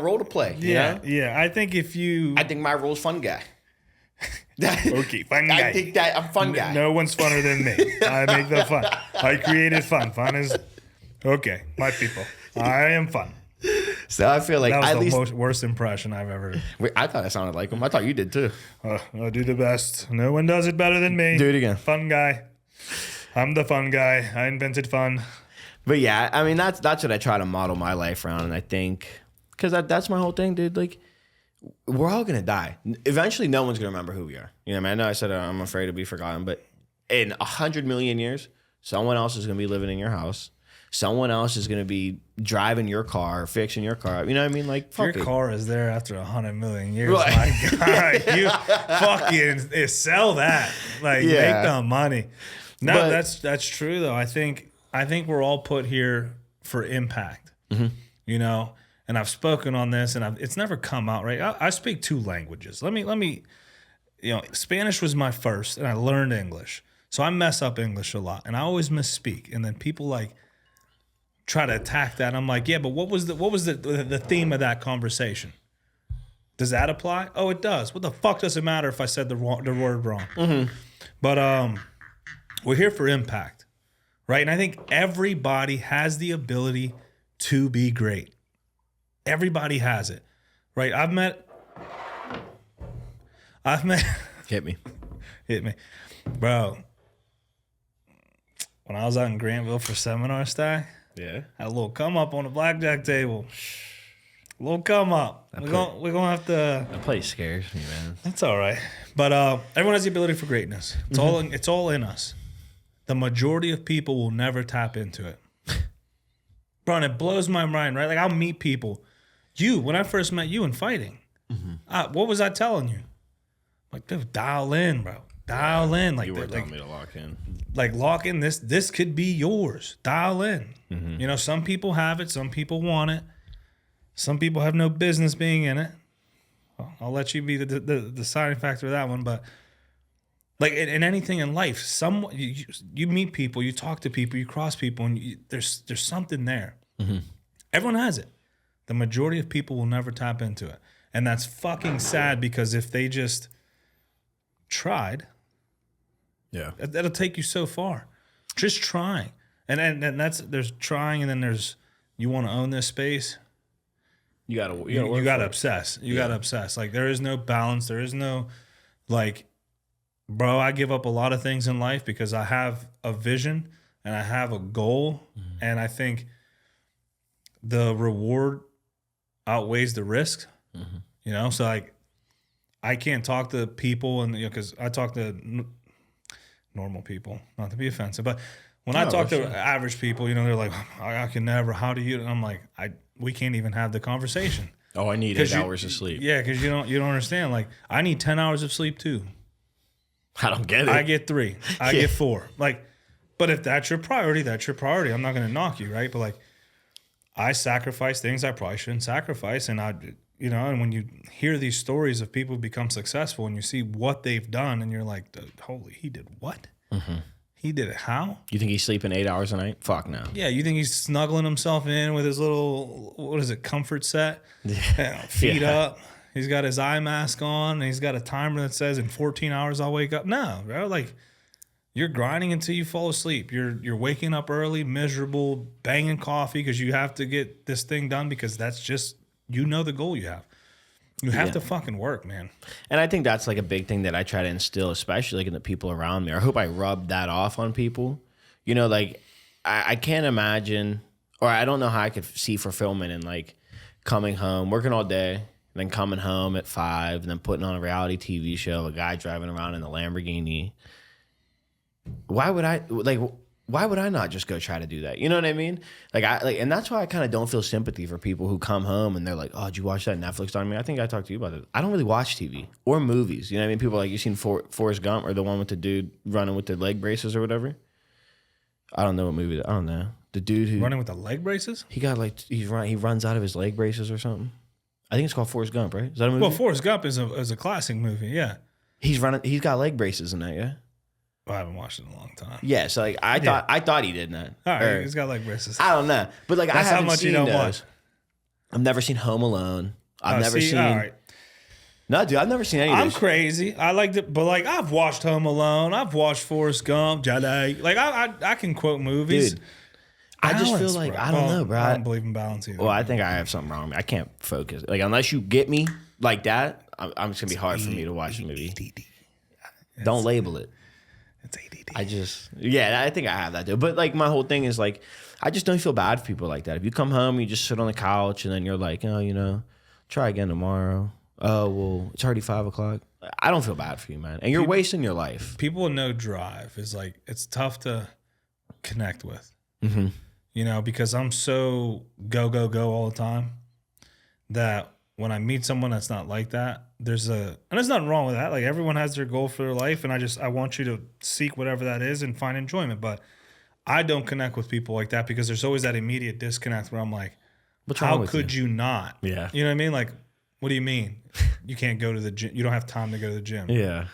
role to play. Yeah, You know? yeah. I think I think my role's fun guy. Okay, fun guy. I think that I'm fun guy. No one's funner than me. I make the fun. I created fun. Fun is, okay, my people. I am fun. So I feel like That was the worst impression I've ever. Wait, I thought I sounded like him. I thought you did too. I do the best. No one does it better than me. Do it again. Fun guy. I'm the fun guy. I invented fun. But yeah, I mean that's what I try to model my life around, and I think because that's my whole thing, dude. Like, we're all gonna die. Eventually, no one's gonna remember who we are. You know, I know I said I'm afraid to be forgotten, but in 100 million years, someone else is gonna be living in your house. Someone else is gonna be driving your car, fixing your car. You know what I mean? Like, Your car is there after 100 million years. Right. My God, you fucking sell that. Like, Yeah. make the money. No, But- that's true though. I think we're all put here for impact. You know, and I've spoken on this, and it's never come out right. I speak 2 languages. Let me. You know, Spanish was my first, and I learned English, so I mess up English a lot, and I always misspeak. And then people like try to attack that. I'm like, yeah, but what was the theme of that conversation? Does that apply? Oh, it does. What the fuck does it matter if I said the word wrong? But we're here for impact, right? And I think everybody has the ability to be great. Everybody has it, right? I've met. hit me. Hit me, bro. When I was out in Grantville for seminar stack, Yeah. had a little come up on the blackjack table. We'll come up. We're gonna have to. That place scares me, man. That's all right. But everyone has the ability for greatness. It's all in us. The majority of people will never tap into it. Bro, and it blows my mind, right? Like, I'll meet people. When I first met you in fighting, what was I telling you? Like, dude, dial in, bro. Dial in. Like, you were telling me to lock in. Like, lock in. This could be yours. Dial in. You know, some people have it. Some people want it. Some people have no business being in it. Well, I'll let you be the deciding factor of that one. But like in anything in life, you meet people, you talk to people, you cross people, and there's something there. Everyone has it. The majority of people will never tap into it, and that's fucking sad because if they just tried, that'll take you so far. Just trying, and there's trying, and then there's you want to own this space. You gotta obsess. You gotta obsess. Like, there is no balance. There is no, like, bro, I give up a lot of things in life because I have a vision and I have a goal. And I think the reward outweighs the risk, you know? So, like, I can't talk to people and, you know, because I talk to normal people, not to be offensive, but when I talk to average people, you know, they're like, I can never, how do you? And I'm like, we can't even have the conversation. Oh, I need 8 hours of sleep. Yeah, because you don't understand. Like, I need 10 hours of sleep too. I don't get it. I get 3. I get 4. Like, but if that's your priority, that's your priority. I'm not going to knock you, right? But like, I sacrifice things I probably shouldn't sacrifice, and and when you hear these stories of people who become successful, and you see what they've done, and you're like, holy, he did what? He did it how? You think he's sleeping 8 hours a night? Fuck no. Yeah, you think he's snuggling himself in with his little, comfort set? Feet up. He's got his eye mask on, and he's got a timer that says in 14 hours I'll wake up. No, bro. Like, you're grinding until you fall asleep. You're waking up early, miserable, banging coffee because you have to get this thing done because that's just, the goal you have. You have to fucking work, man. And I think that's like a big thing that I try to instill, especially like in the people around me. I hope I rub that off on people. You know, like I can't imagine, or I don't know how I could see fulfillment in like coming home, working all day, and then coming home at 5, and then putting on a reality TV show, a guy driving around in a Lamborghini. Why would I not just go try to do that? You know what I mean? And that's why I kind of don't feel sympathy for people who come home and they're like, "Oh, did you watch that Netflix on me?" I think I talked to you about it. I don't really watch TV or movies. You know what I mean? People are like, you seen Forrest Gump or the one with the dude running with the leg braces or whatever? I don't know what movie. I don't know. The dude who running with the leg braces? He got like he runs out of his leg braces or something. I think it's called Forrest Gump, right? Is that a movie? Well, Forrest Gump is a classic movie. Yeah. He's got leg braces in that. Yeah. Well, I haven't watched it in a long time. Yeah, so like I thought he did that. All right, he's got leg braces. I don't know, but like that's I haven't how much seen you don't those. watch. I've never seen Home Alone. I've never seen. All right. No, dude, I've never seen any of those. I'm crazy. I like it, but like I've watched Home Alone. I've watched Forrest Gump. Like I can quote movies. Dude, I just feel like bro. I don't know, bro. I don't believe in balance either. Well, I think I have something wrong with me. I can't focus. Like unless you get me like that, I'm just gonna be hard for me to watch a movie. Don't label it. It's ADD. I think I have that too. But like my whole thing is like, I just don't feel bad for people like that. If you come home, you just sit on the couch and then you're like, oh, try again tomorrow. Oh, well, it's already 5 o'clock. I don't feel bad for you, man. And you're wasting your life. People with no drive is like, it's tough to connect with, because I'm so go all the time that when I meet someone that's not like that, and there's nothing wrong with that. Like everyone has their goal for their life, and I want you to seek whatever that is and find enjoyment. But I don't connect with people like that because there's always that immediate disconnect where I'm like, how could you not? Yeah. You know what I mean? Like, what do you mean? You can't go to the gym. You don't have time to go to the gym. Yeah.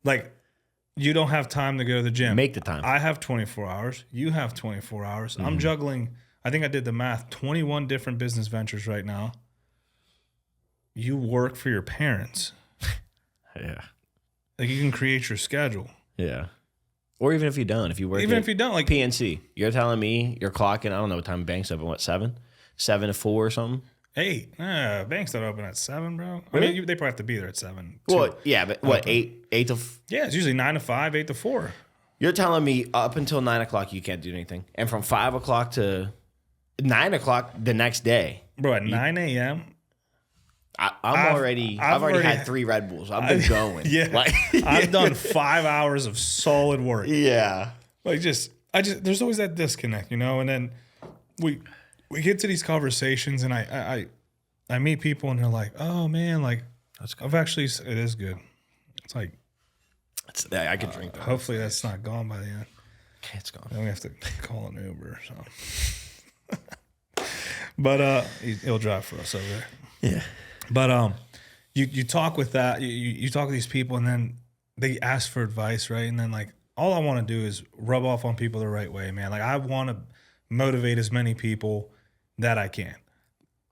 Like, you don't have time to go to the gym. Make the time. I have 24 hours. You have 24 hours. I'm juggling, I think I did the math, 21 different business ventures right now. You work for your parents. Yeah. Like you can create your schedule. Yeah. Or even if you don't, if you work if you don't, like PNC, you're telling me you're clocking, I don't know what time bank's open, what, 7? 7 to 4 or something? 8. Banks don't open at 7, bro. Really? I mean, they probably have to be there at 7. Well, yeah, but what, 8 to... Yeah, it's usually 9 to 5, 8 to 4. You're telling me up until 9 o'clock you can't do anything. And from 5 o'clock to 9 o'clock the next day, bro, at 9 a.m., I've already had 3 Red Bulls. I've been going. Yeah. Like, I've done 5 hours of solid work. yeah. Like there's always that disconnect, you know? And then we get to these conversations and I meet people and they're like, oh man, like it is good. It's like, I can drink that. Hopefully that's not gone by the end. It's gone. Then we have to call an Uber or something. But he'll drive for us over there. Yeah. But you talk with that, you talk with these people and then they ask for advice, right? And then like all I want to do is rub off on people the right way, man. Like I want to motivate as many people that I can.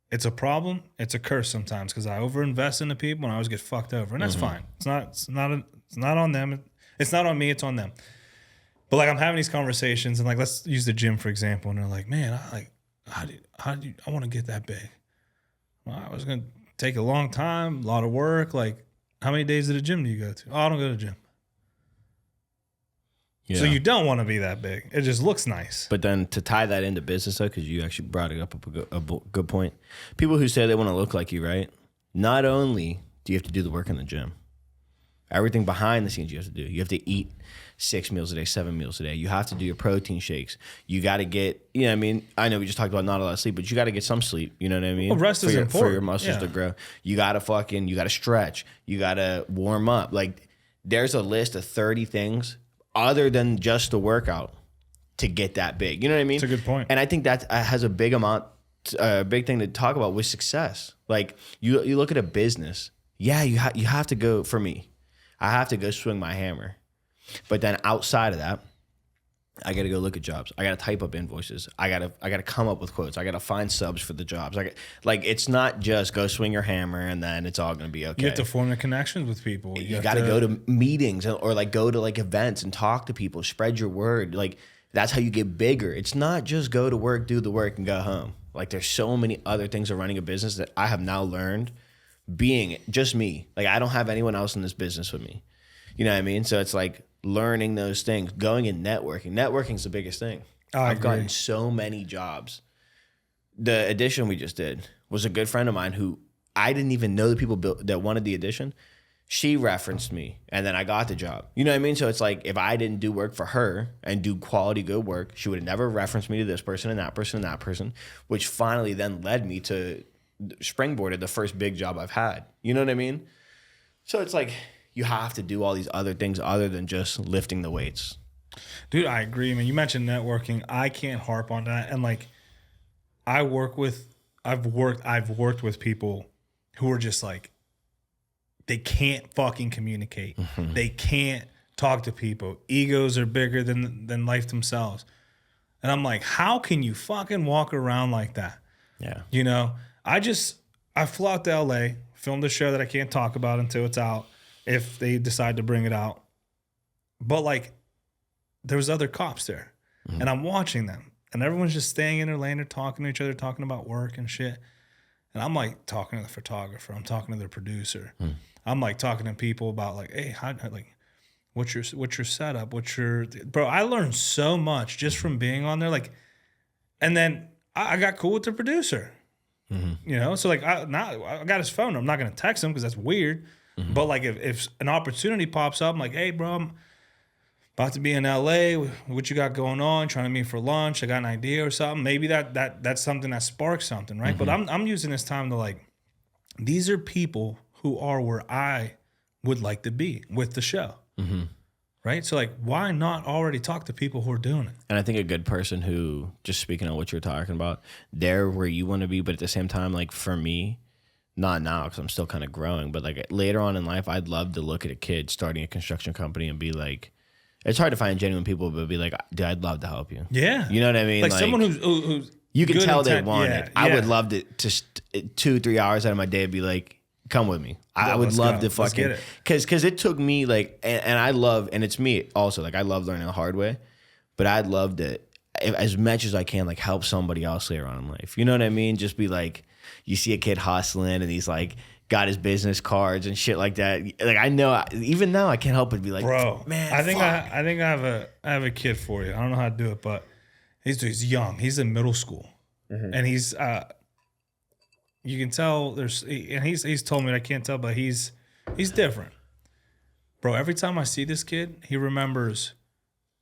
It's a problem. It's a curse sometimes because I overinvest into people and I always get fucked over, and that's fine. It's not on them. It's not on me. It's on them. But like I'm having these conversations and like let's use the gym for example, and they're like, man, I want to get that big. Well, I was gonna take a long time, a lot of work. Like, how many days at the gym do you go to? Oh, I don't go to the gym. Yeah. So you don't want to be that big. It just looks nice. But then to tie that into business, though, because you actually brought it up a good point. People who say they want to look like you, right? Not only do you have to do the work in the gym, everything behind the scenes you have to do. You have to eat 6 meals a day, 7 meals a day. You have to do your protein shakes. You got to get, you know what I mean? I know we just talked about not a lot of sleep, but you got to get some sleep. You know what I mean? Well, rest is important. For your muscles to grow. You got to stretch. You got to warm up. Like, there's a list of 30 things other than just the workout to get that big. You know what I mean? It's a good point. And I think that has a big thing to talk about with success. Like, you look at a business. Yeah, you have to go, for me, I have to go swing my hammer. But then outside of that, I got to go look at jobs. I got to type up invoices. I got to come up with quotes. I got to find subs for the jobs. Like it's not just go swing your hammer and then it's all going to be okay. You have to form the connections with people. You got to go to meetings or like go to like events and talk to people, spread your word. Like that's how you get bigger. It's not just go to work, do the work and go home. Like there's so many other things of running a business that I have now learned being just me. Like I don't have anyone else in this business with me. You know what I mean? So it's like learning those things, going and networking. Networking's the biggest thing. I've gotten so many jobs. The edition we just did was a good friend of mine who I didn't even know the people that wanted the edition. She referenced me and then I got the job. You know what I mean? So it's like if I didn't do work for her and do quality good work, she would have never referenced me to this person and that person and that person, which finally then led me to springboarded the first big job I've had. You know what I mean? So it's like you have to do all these other things other than just lifting the weights. Dude, I agree. I mean, you mentioned networking. I can't harp on that. And like, I've worked with people who are just like, they can't fucking communicate. Mm-hmm. They can't talk to people. Egos are bigger than life themselves. And I'm like, how can you fucking walk around like that? Yeah. You know, I flew out to LA, filmed a show that I can't talk about until it's out, if they decide to bring it out. But like, there was other cops there, and I'm watching them, and everyone's just staying in their lane, they're talking to each other, talking about work and shit. And I'm like talking to the photographer, I'm talking to the producer, I'm like talking to people about like, hey, what's your setup? Bro? I learned so much just from being on there. Like, and then I got cool with the producer, you know. So like, I got his phone. I'm not gonna text him because that's weird. But like if an opportunity pops up, I'm like, hey, bro, I'm about to be in LA. What you got going on? Trying to meet for lunch. I got an idea or something. Maybe that's something that sparks something, right? But I'm using this time to like, these are people who are where I would like to be with the show, right? So like, why not already talk to people who are doing it? And I think a good person who, just speaking on what you're talking about, they're where you want to be, but at the same time, like for me, not now because I'm still kind of growing, but like later on in life, I'd love to look at a kid starting a construction company and be like, it's hard to find genuine people, but be like, dude, I'd love to help you. Yeah. You know what I mean? Like someone who's you can tell intent. they want it. I would love to just 2-3 hours out of my day be like, come with me. I would love to fucking, because it took me like, and I love, and it's me also, like I love learning the hard way, but I'd love to, as much as I can, like help somebody else later on in life. You know what I mean? Just be like, you see a kid hustling and he's like got his business cards and shit like that. Like I know, even now I can't help but be like, bro, man, I think I have a kid for you. I don't know how to do it, but he's young. He's in middle school, and he's you can tell and he's told me that I can't tell, but he's different. Bro, every time I see this kid, he remembers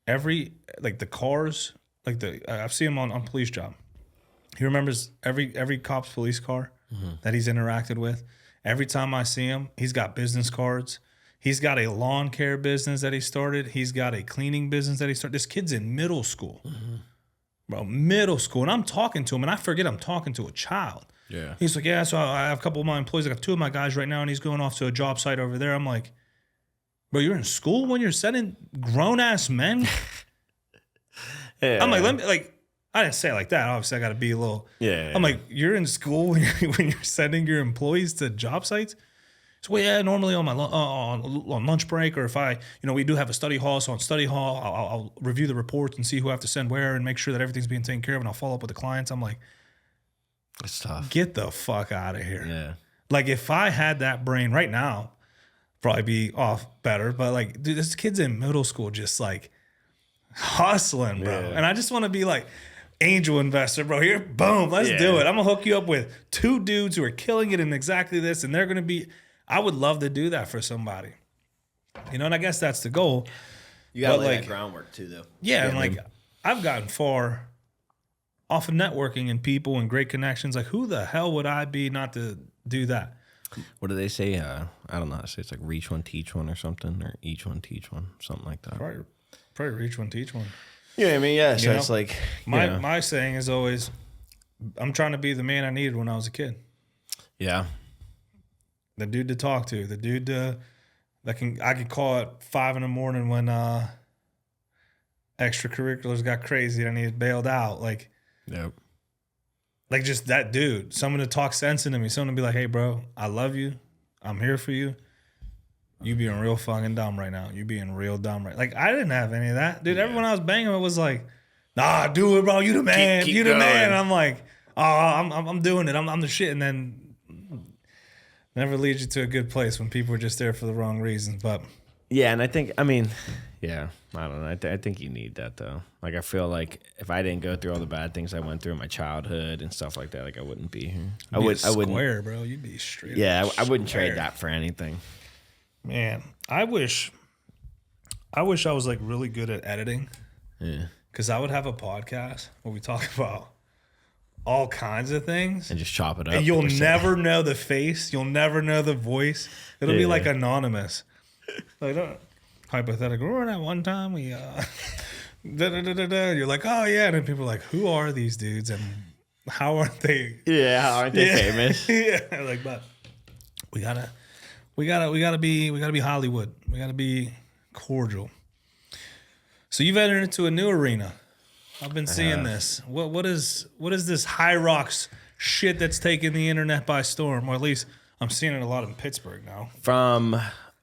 the cars, I've seen him on police job. He remembers every cop's police car that he's interacted with. Every time I see him, he's got business cards. He's got a lawn care business that he started. He's got a cleaning business that he started. This kid's in middle school. Bro, middle school. And I'm talking to him, and I forget I'm talking to a child. Yeah. He's like, yeah, so I have a couple of my employees. I got 2 of my guys right now, and he's going off to a job site over there. I'm like, bro, you're in school when you're sending grown-ass men? Yeah. I'm like, I didn't say it like that. Obviously, I got to be a little. Yeah. I'm like, you're in school when you're sending your employees to job sites? So, well, yeah, normally on my on lunch break, or if we do have a study hall. So on study hall, I'll review the reports and see who I have to send where and make sure that everything's being taken care of, and I'll follow up with the clients. I'm like, it's tough. Get the fuck out of here. Yeah. Like, if I had that brain right now, probably be off better. But like, dude, this kid's in middle school, just like hustling, bro. Yeah. And I just want to be like, angel investor, bro. Here, boom, let's do it. I'm gonna hook you up with 2 dudes who are killing it in exactly this, and they're gonna be. I would love to do that for somebody, and I guess that's the goal. You gotta lay that groundwork too, though. Yeah, and like I've gotten far off of networking and people and great connections. Like, who the hell would I be not to do that? What do they say? I don't know how to say. It's like reach one, teach one, or something, or each one, teach one, something like that. Probably reach one, teach one. Yeah, I mean, yeah. So it's like my saying is always, I'm trying to be the man I needed when I was a kid. Yeah. The dude to talk to, the dude I could call at 5 a.m. when extracurriculars got crazy and I needed bailed out. Like, yep. Like, just that dude, someone to talk sense into me, someone to be like, hey, bro, I love you. I'm here for you. You being real fucking dumb right now. You being real dumb right. Like, I didn't have any of that. Dude, everyone I was banging with was like, nah, do it, bro. You the man. Keep you the going. man. And I'm like, oh, I'm doing it. I'm the shit. And then never leads you to a good place when people are just there for the wrong reasons. But yeah, and I think, I don't know. I think you need that, though. Like, I feel like if I didn't go through all the bad things I went through in my childhood and stuff like that, like, I wouldn't be here. I wouldn't. Square, bro. You'd be straight. Yeah, I wouldn't square. trade that for anything. Man, I wish I was like really good at editing. Yeah. Because I would have a podcast where we talk about all kinds of things. And just chop it up. And you'll never know the face. You'll never know the voice. It'll be like anonymous. Like, hypothetical. Remember that one time we, You're like, oh yeah. And then people are like, who are these dudes? And how aren't they? Yeah, how aren't they famous? Yeah. Like, but we gotta be Hollywood. We gotta be cordial. So you've entered into a new arena. I've been seeing this. What is this Hyrox shit that's taking the internet by storm? Or at least I'm seeing it a lot in Pittsburgh now. From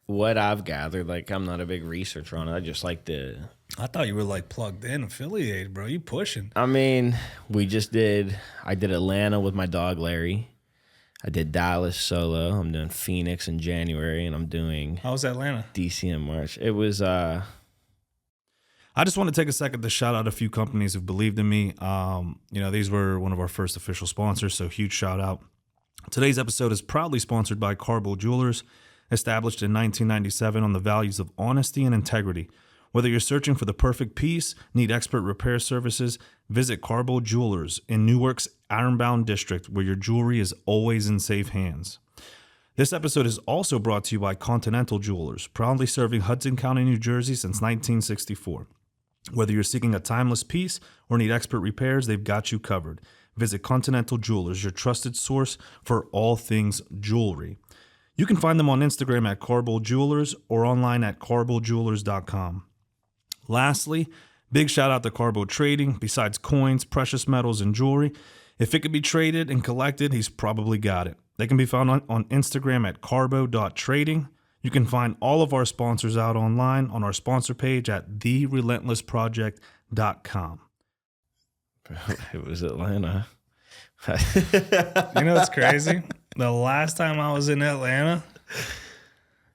what I've gathered, like, I'm not a big researcher on it. I just like to. I thought you were like plugged in, affiliated, bro. You pushing. I mean, I did Atlanta with my dog Larry. I did Dallas solo. I'm doing Phoenix in January, and I'm doing How was Atlanta? DC in March. It was I just want to take a second to shout out a few companies who've believed in me. These were one of our first official sponsors, so huge shout out. Today's episode is proudly sponsored by Cowboy Jewelers, established in 1997 on the values of honesty and integrity. Whether you're searching for the perfect piece, need expert repair services, visit Cowboy Jewelers in Newark's Ironbound District, where your jewelry is always in safe hands. This episode is also brought to you by Continental Jewelers, proudly serving Hudson County, New Jersey since 1964. Whether you're seeking a timeless piece or need expert repairs, they've got you covered. Visit Continental Jewelers, your trusted source for all things jewelry. You can find them on Instagram at Cowboy Jewelers or online at cowboyjewelers.com. Lastly, big shout out to Cowboy Trading. Besides coins, precious metals, and jewelry, if it could be traded and collected, he's probably got it. They can be found on Instagram at carbo.trading. You can find all of our sponsors out online on our sponsor page at therelentlessproject.com. it was Atlanta. You know what's crazy? The last time I was in Atlanta,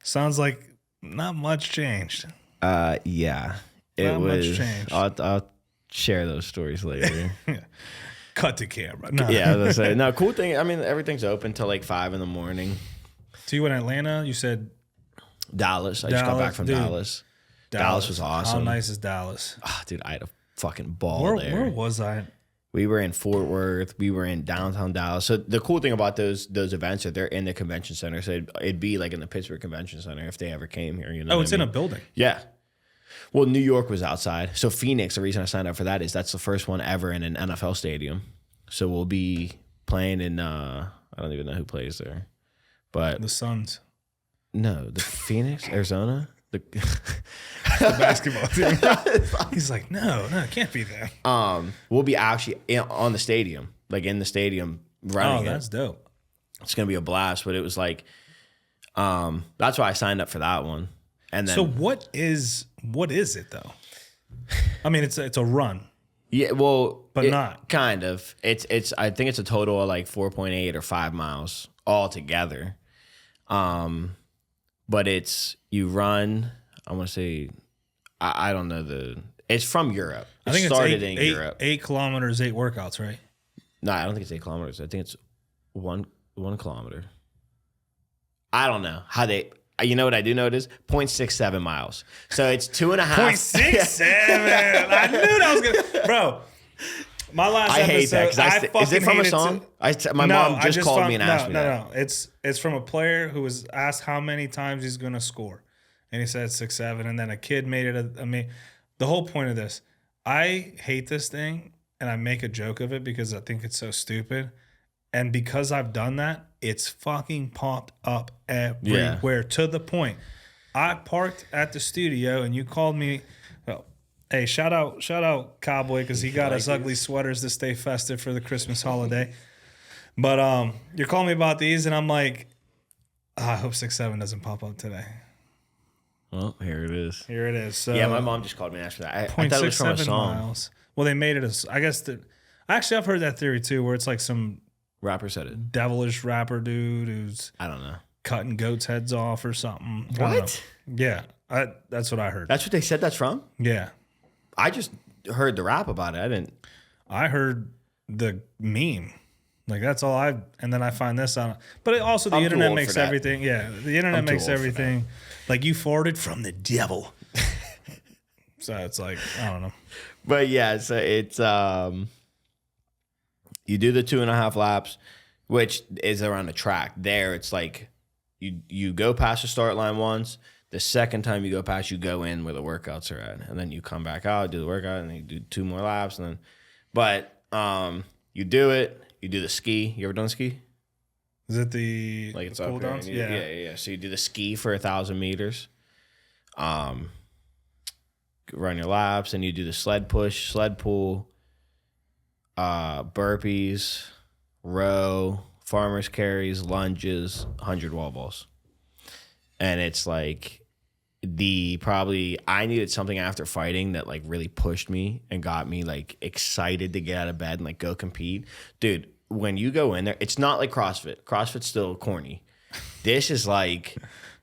sounds like not much changed. Yeah. It Not was. much changed. I'll share those stories later. Yeah. Cut the camera. No. Yeah, I was gonna say, no, cool thing. I mean, everything's open till like 5 a.m. So you were in Atlanta? You said Dallas. I just got back from dude. Dallas. Dallas was awesome. How nice is Dallas? Oh, dude, I had a fucking ball there. Where was I? We were in Fort Worth. We were in downtown Dallas. So the cool thing about those events are they're in the convention center. So it'd be like in the Pittsburgh Convention Center if they ever came here. You know? Oh, it's in a building. Yeah. Well, New York was outside. So Phoenix, the reason I signed up for that is that's the first one ever in an NFL stadium. So we'll be playing in I don't even know who plays there, but The Suns. no, the Phoenix, Arizona. The basketball team. He's like, no, it can't be that. We'll be actually on the stadium, like in the stadium running. Oh, that's dope. It's gonna be a blast. But it was like, that's why I signed up for that one. And then, So what is it though? I mean, it's a run. yeah, well, But not. kind of. It's. I think it's a total of like 4.8 or 5 miles all together. But it's you run. I want to say, I don't know It's from Europe. I think it's started in Europe. 8 kilometers, 8 workouts, right? No, I don't think it's 8 kilometers. I think it's one kilometer. I don't know how they. You know what I do know it is 0.67 miles. So it's 2.5. 0.67. I knew that was gonna, bro. My last I hate that episode, because is it from a song? My mom just called me and asked me that. No. It's from a player who was asked how many times he's gonna score, and he said 6-7, and then a kid made it. I mean, the whole point of this, I hate this thing, and I make a joke of it because I think it's so stupid, and because I've done that, it's fucking popped up everywhere to the point. I parked at the studio, and you called me. Well, hey, shout out Cowboy because he got us ugly sweaters to stay festive for the Christmas holiday. But you're calling me about these, and I'm like, I hope 6-7 doesn't pop up today. Well, here it is. Here it is. So Yeah, my mom just called me and asked me that. I thought it was from a 0.67 song. miles. Well, they made it I guess actually I've heard that theory too, where it's like some Rapper said it. devilish rapper dude who's I don't know. cutting goats' heads off or something. I don't What? know. Yeah, that's what I heard. That's what they said that's from? Yeah, I just heard the rap about it. I didn't. I heard the meme. Like that's all and then I find this on. But also the I'm too internet old makes for that. everything. Yeah, the internet I'm too makes old for everything. Like you farted from the devil. So it's like I don't know. But yeah, so it's you do the 2.5 laps, which is around the track. There, it's like you go past the start line once. The second time you go past, you go in where the workouts are at, and then you come back out, do the workout, and then you do 2 more laps, and then. But you do it. You do the ski. You ever done ski? Is it the Like it's cool up here. downs? And yeah. So you do the ski for 1,000 meters. Run your laps, and you do the sled push, sled pull, burpees, row, farmer's carries, lunges, 100 wall balls. And it's like I needed something after fighting that like really pushed me and got me like excited to get out of bed and like go compete. Dude, when you go in there, it's not like CrossFit. CrossFit's still corny. This is like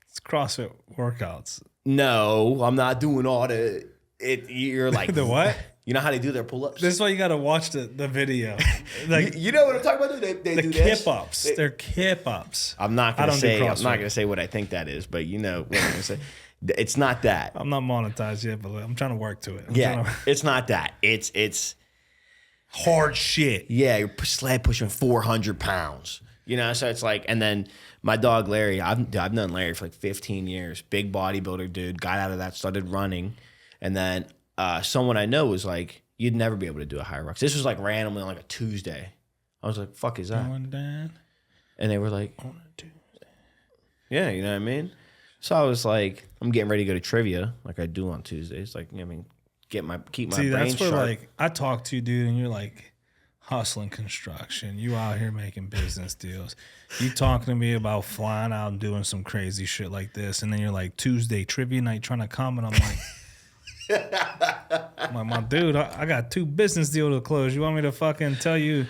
It's CrossFit workouts. no, I'm not doing all you're like The what? You know how they do their pull-ups? This is why you got to watch the video. Like you know what I'm talking about? They the do this. kip ups. They're kip ups. I'm not I gonna don't do say CrossFit. what I think that is, but you know what I'm gonna say. It's not that. I'm not monetized yet, but I'm trying to work to it. It's not that. It's Hard shit. yeah, you're sled pushing 400 pounds. You know, so it's like, and then my dog Larry, I've known Larry for like 15 years. Big bodybuilder dude, got out of that, started running, and then someone I know was like, "You'd never be able to do a Hyrox." This was like randomly on like a Tuesday. I was like, "Fuck is that?" And they were like, "Yeah, you know what I mean." So I was like, "I'm getting ready to go to trivia, like I do on Tuesdays." Like, you know what I mean, keep my See, brain that's where sharp. like I talk to you, dude, and you're like hustling construction. You out here making business deals. You talking to me about flying out and doing some crazy shit like this, and then you're like Tuesday trivia night trying to come, and I'm like. my dude, I got 2 business deals to close. You want me to fucking tell you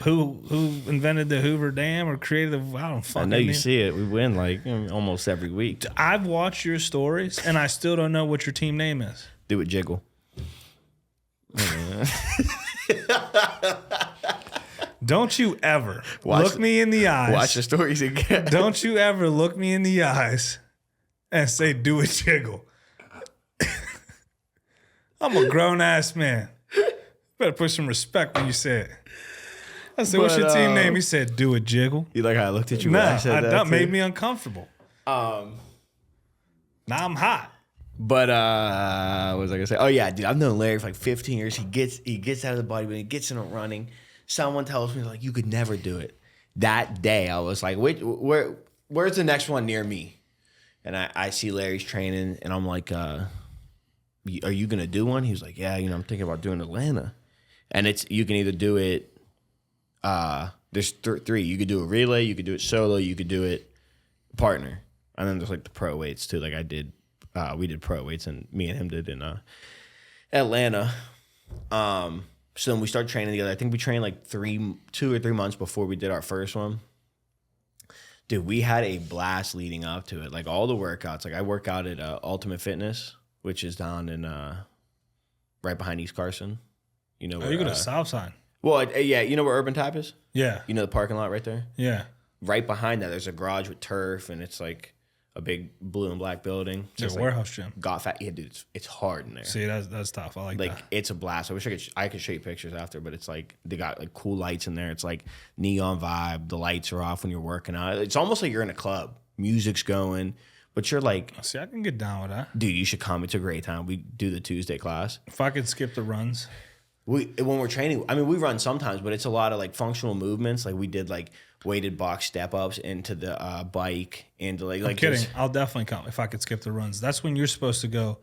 who invented the Hoover Dam or created the? I don't fucking. I know you see it. We win like almost every week. I've watched your stories, and I still don't know what your team name is. Do it, jiggle. Don't you ever Watch look me in the eyes. Watch the stories again. Don't you ever look me in the eyes and say, do a jiggle. I'm a grown ass man. Better put some respect when you say it. I said, what's your team name? He said, do a jiggle. You like how I looked at you when I said that too? made me uncomfortable. Now I'm hot. But what was I gonna say? Oh yeah, dude, I've known Larry for like 15 years. He gets out of the bodybuilding, he gets into running. Someone tells me like you could never do it. That day I was like, where's the next one near me? And I see Larry's training, and I'm like, are you gonna do one? He was like, yeah, I'm thinking about doing Atlanta. And you can either do it. There's three. You could do a relay, you could do it solo, you could do it partner, and then there's like the pro weights too. Like I did. We did pro weights, and me and him did in Atlanta. So then we started training together. I think we trained like 2 or 3 months before we did our first one. Dude, we had a blast leading up to it. Like all the workouts. Like I work out at Ultimate Fitness, which is down in right behind East Carson. You know where? You go to Southside. Well, yeah. You know where Urban Tap is? Yeah. You know the parking lot right there? Yeah. Right behind that, there's a garage with turf, and it's like a big blue and black building. It's a warehouse gym. Got fat. Yeah, dude, it's hard in there. See, that's tough. I like that. It's a blast. I wish I could show you pictures after, but it's like they got like cool lights in there. It's like neon vibe. The lights are off when you're working out. It's almost like you're in a club. Music's going, but you're like, See, I can get down with that. dude, you should come. It's a great time. We do the Tuesday class. If I could skip the runs. When we're training, I mean, we run sometimes, but it's a lot of like functional movements. Like we did like weighted box step ups into the bike, into like. I'm kidding. I'll definitely come if I could skip the runs. That's when you're supposed to go.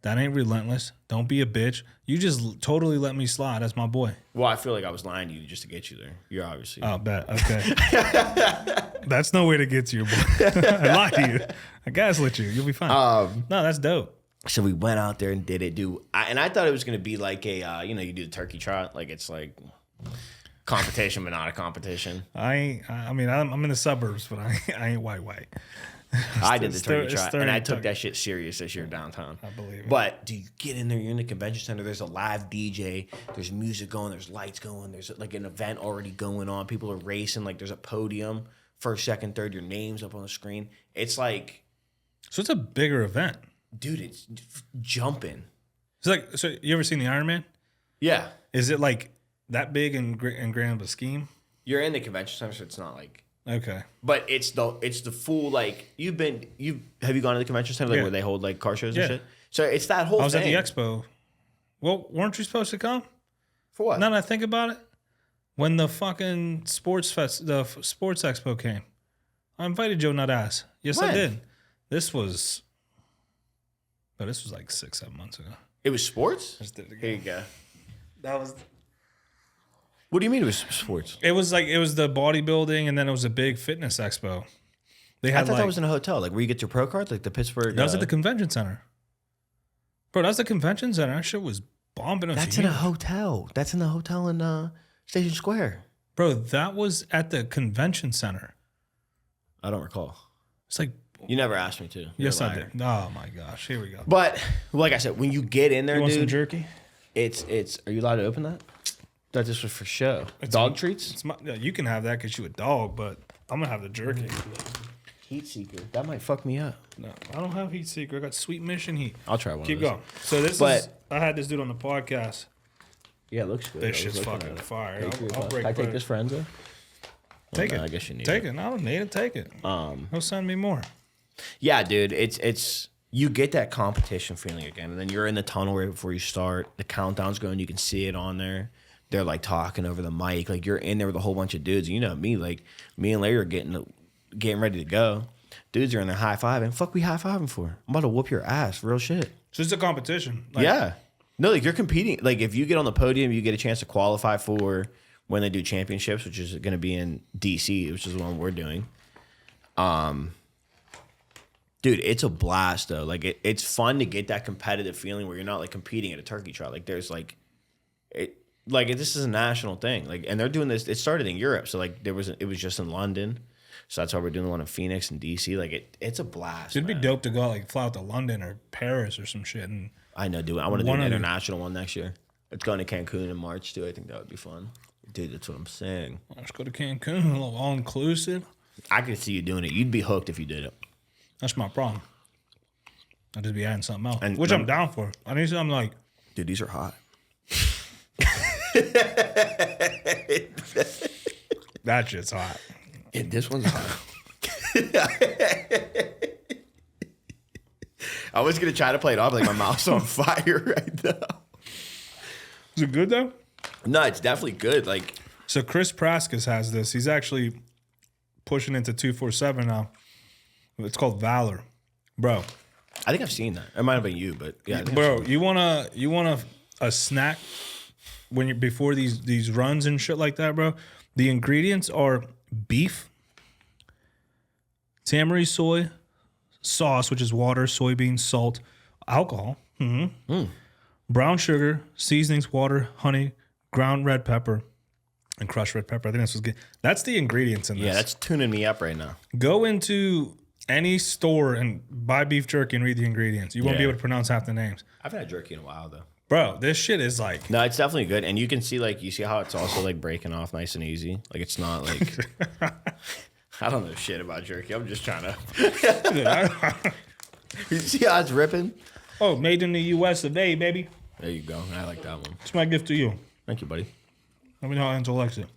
That ain't relentless. Don't be a bitch. You just totally let me slide. That's my boy. Well, I feel like I was lying to you just to get you there. You're obviously. I'll bet. Okay. That's no way to get to your boy. I lied to you. I gaslit you. You'll be fine. No, that's dope. So we went out there and did it, dude. And I thought it was gonna be like a, you do the turkey trot, like it's like competition, but not a competition. I mean, I'm in the suburbs, but I ain't white. I did the turkey trot, and I took that shit serious this year downtown. I believe it. But do you get in there? You're in the convention center. There's a live DJ. There's music going. There's lights going. There's like an event already going on. People are racing. Like there's a podium. First, second, third. Your name's up on the screen. It's like, so it's a bigger event. Dude, it's jumping. It's like, so you ever seen the Iron Man? Yeah. Is it like that big and grand of a scheme? You're in the convention center, so it's not like. Okay. But it's the full, like, have you gone to the convention center, like where they hold like car shows and shit? So it's that whole thing. I was at the expo. Well, weren't you supposed to come? For what? Now that I think about it, when the fucking sports expo came, I invited Joe Nuttass. Yes, when? I did. This was like 6-7 months ago. It was sports? Just did it again. Here you go. That was. What do you mean it was sports? It was the bodybuilding, and then it was a big fitness expo. They had I thought that was in a hotel, like where you get your pro card, like the Pittsburgh. That was at the convention center. Bro, that's the convention center. That shit was bombing. That's in a hotel. That's in the hotel in Station Square. Bro, that was at the convention center. I don't recall. It's like. You never asked me to. Yes, I did. Oh my gosh, here we go. But like I said, when you get in there, You want some dude, jerky? it's. Are you allowed to open that? That just was for show. Dog treats? You can have that because you a dog, but I'm gonna have the jerky. Heat seeker. That might fuck me up. No, I don't have heat seeker. I got sweet mission heat. I'll try one. Keep of those. going. So this is. I had this dude on the podcast. Yeah, it looks good. This shit's fucking fire. I'll break. Can I take this for Enzo? Take it. I guess you need Take it. No, I don't need it. Take it. He'll send me more. Yeah, dude. It's you get that competition feeling again, and then you're in the tunnel right before you start. The countdown's going. You can see it on there. They're like talking over the mic. Like you're in there with a whole bunch of dudes. You know me. Like me and Larry are getting ready to go. Dudes are in there high fiving. Fuck, we high fiving for? I'm about to whoop your ass. Real shit. So it's a competition. Like, yeah. No, like you're competing. Like if you get on the podium, you get a chance to qualify for when they do championships, which is going to be in DC, which is the one we're doing. Dude, it's a blast though. Like it's fun to get that competitive feeling where you're not like competing at a turkey trot. Like there's like this is a national thing. Like, and they're doing this. It started in Europe, so like it was just in London. So that's why we're doing the one in Phoenix and DC. Like it's a blast. It'd be dope to go fly out to London or Paris or some shit. And I know, dude. I want to do an international one next year. It's going to Cancun in March too. I think that would be fun. Dude, that's what I'm saying. Let's go to Cancun, a little all-inclusive. I could see you doing it. You'd be hooked if you did it. That's my problem. I'd just be adding something else, And which I'm down for. I need something like, dude, these are hot. that shit's hot. Yeah, this one's hot. I was going to try to play it off like my mouth's on fire right now. Is it good, though? No, it's definitely good. Like, So Chris Praskas has this. He's actually pushing into 247 now. It's called VALOR. Bro. I think I've seen that. It might have been you, but yeah. I think Bro, you want a snack when you're before these runs and shit like that, bro? The ingredients are beef, tamari soy, sauce, which is water, soybeans, salt, alcohol, brown sugar, seasonings, water, honey, ground red pepper, and crushed red pepper. I think this was good. That's the ingredients in this. Yeah, that's tuning me up right now. Go into any store and buy beef jerky and read the ingredients. You won't be Yeah. able to pronounce half the names. I haven't had jerky in a while, though. Bro, this shit is like... No, it's definitely good. And you can see, like, you see how it's also, like, breaking off nice and easy? Like, it's not, like... I don't know shit about jerky. I'm just trying to... You see how it's ripping? Oh, made in the U.S. of A, baby. There you go. I like that one. It's my gift to you. Thank you, buddy. Let me know how Enzo likes it.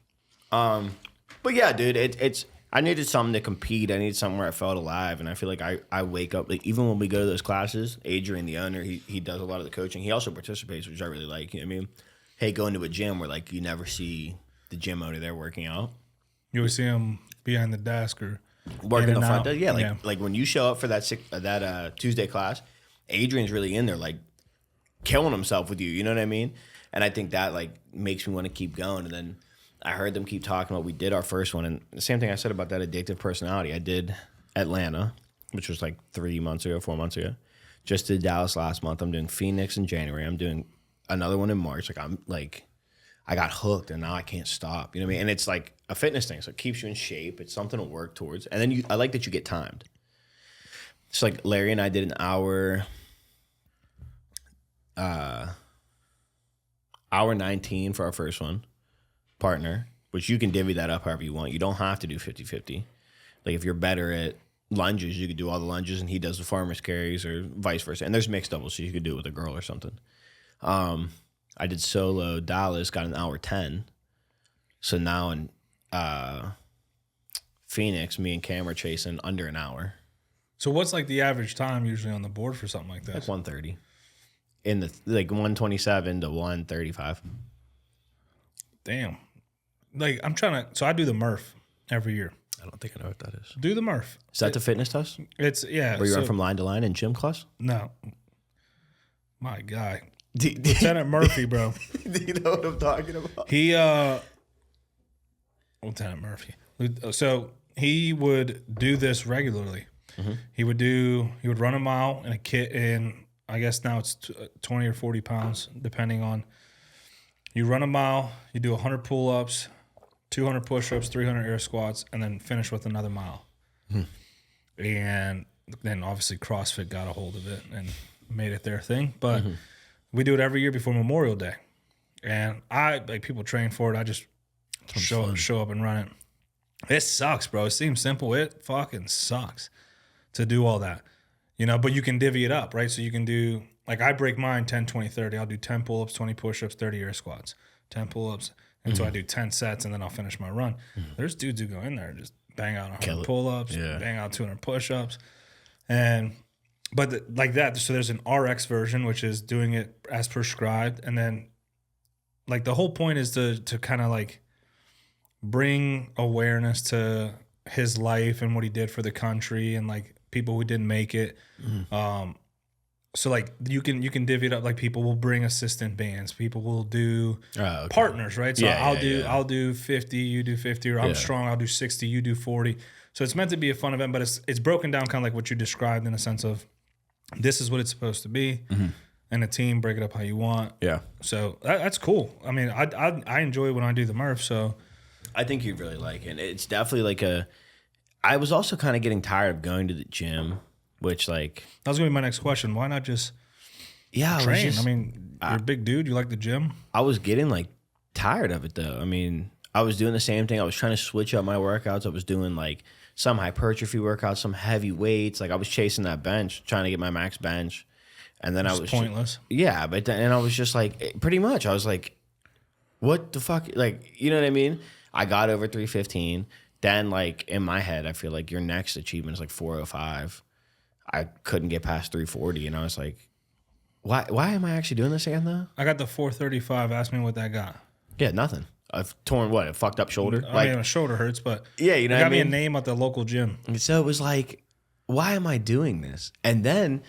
But yeah, dude, it's... I needed something to compete. I needed something where I felt alive. And I feel like I wake up, like, even when we go to those classes, Adrian, the owner, he does a lot of the coaching. He also participates, which I really like. You know what I mean? Hey, go into a gym where, like, you never see the gym owner there working out. You always see him behind the desk or Working in the and front out. desk. Yeah, like when you show up for that Tuesday class, Adrian's really in there, like, killing himself with you. You know what I mean? And I think that, like, makes me want to keep going. And then I heard them keep talking about, we did our first one. And the same thing I said about that addictive personality. I did Atlanta, which was like 4 months ago. Just did Dallas last month. I'm doing Phoenix in January. I'm doing another one in March. I got hooked and now I can't stop. You know what I mean? And it's like a fitness thing. So it keeps you in shape. It's something to work towards. And then I like that you get timed. It's like Larry and I did an hour 19 for our first one. Partner, which you can divvy that up however you want. You don't have to do 50-50. Like if you're better at lunges, you could do all the lunges and he does the farmer's carries or vice versa. And there's mixed doubles, so you could do it with a girl or something. I did solo Dallas, got an hour 10. So now in Phoenix, me and Cam are chasing under an hour. So what's like the average time usually on the board for something like this? Like 130. In the like 127 to 135. Damn. Like I'm trying to. So I do the Murph every year. I don't think I know what that is. Do the Murph. Is that the fitness test? It's yeah. Where you run from line to line in gym class? No. My guy, Do Lieutenant Murphy, bro. you know what I'm talking about? He Lieutenant Murphy. So he would do this regularly. Mm-hmm. He would run a mile in a kit in, I guess now it's 20 or 40 pounds, depending on. You run a mile, you do 100 pull-ups, 200 push-ups, 300 air squats, and then finish with another mile. And then obviously CrossFit got a hold of it and made it their thing. But we do it every year before Memorial Day. And people train for it. I just show up and run it. It sucks, bro. It seems simple. It fucking sucks to do all that. You know, but you can divvy it up, right? So you can do, like I break mine 10, 20, 30. I'll do 10 pull-ups, 20 push-ups, 30 air squats, 10 pull-ups. And so I do 10 sets and then I'll finish my run. There's dudes who go in there and just bang out 100 pull-ups, bang out 200 push-ups. Like that, so there's an RX version, which is doing it as prescribed. And then like the whole point is to kind of like bring awareness to his life and what he did for the country and like people who didn't make it. So like you can divvy it up. Like people will bring assistant bands. People will do partners, right? So I'll do 50, you do 50, or I'm strong, I'll do 60, you do 40. So it's meant to be a fun event, but it's broken down kind of like what you described in a sense of this is what it's supposed to be, and a team break it up how you want. Yeah. So that's cool. I mean, I enjoy when I do the Murph. So I think you'd really like it. It's definitely like I was also kind of getting tired of going to the gym, which like that was gonna be my next question. Why not just Yeah, train. I mean, you're a big dude. You like the gym. I was getting like tired of it though. I mean, I was doing the same thing. I was trying to switch up my workouts. I was doing like some hypertrophy workouts, some heavy weights. Like I was chasing that bench, trying to get my max bench. And then I was pointless. Yeah, but then, and I was just like, pretty much, I was like, what the fuck? Like, you know what I mean? I got over 315. Then, like, in my head, I feel like your next achievement is like 405. I couldn't get past 340. And I was like, why am I actually doing this again, though? I got the 435. Ask me what that got. Yeah, nothing. I've torn what? A fucked up shoulder? I mean, my shoulder hurts, but yeah, you know what I mean? Got me a name at the local gym. And so it was like, why am I doing this? And then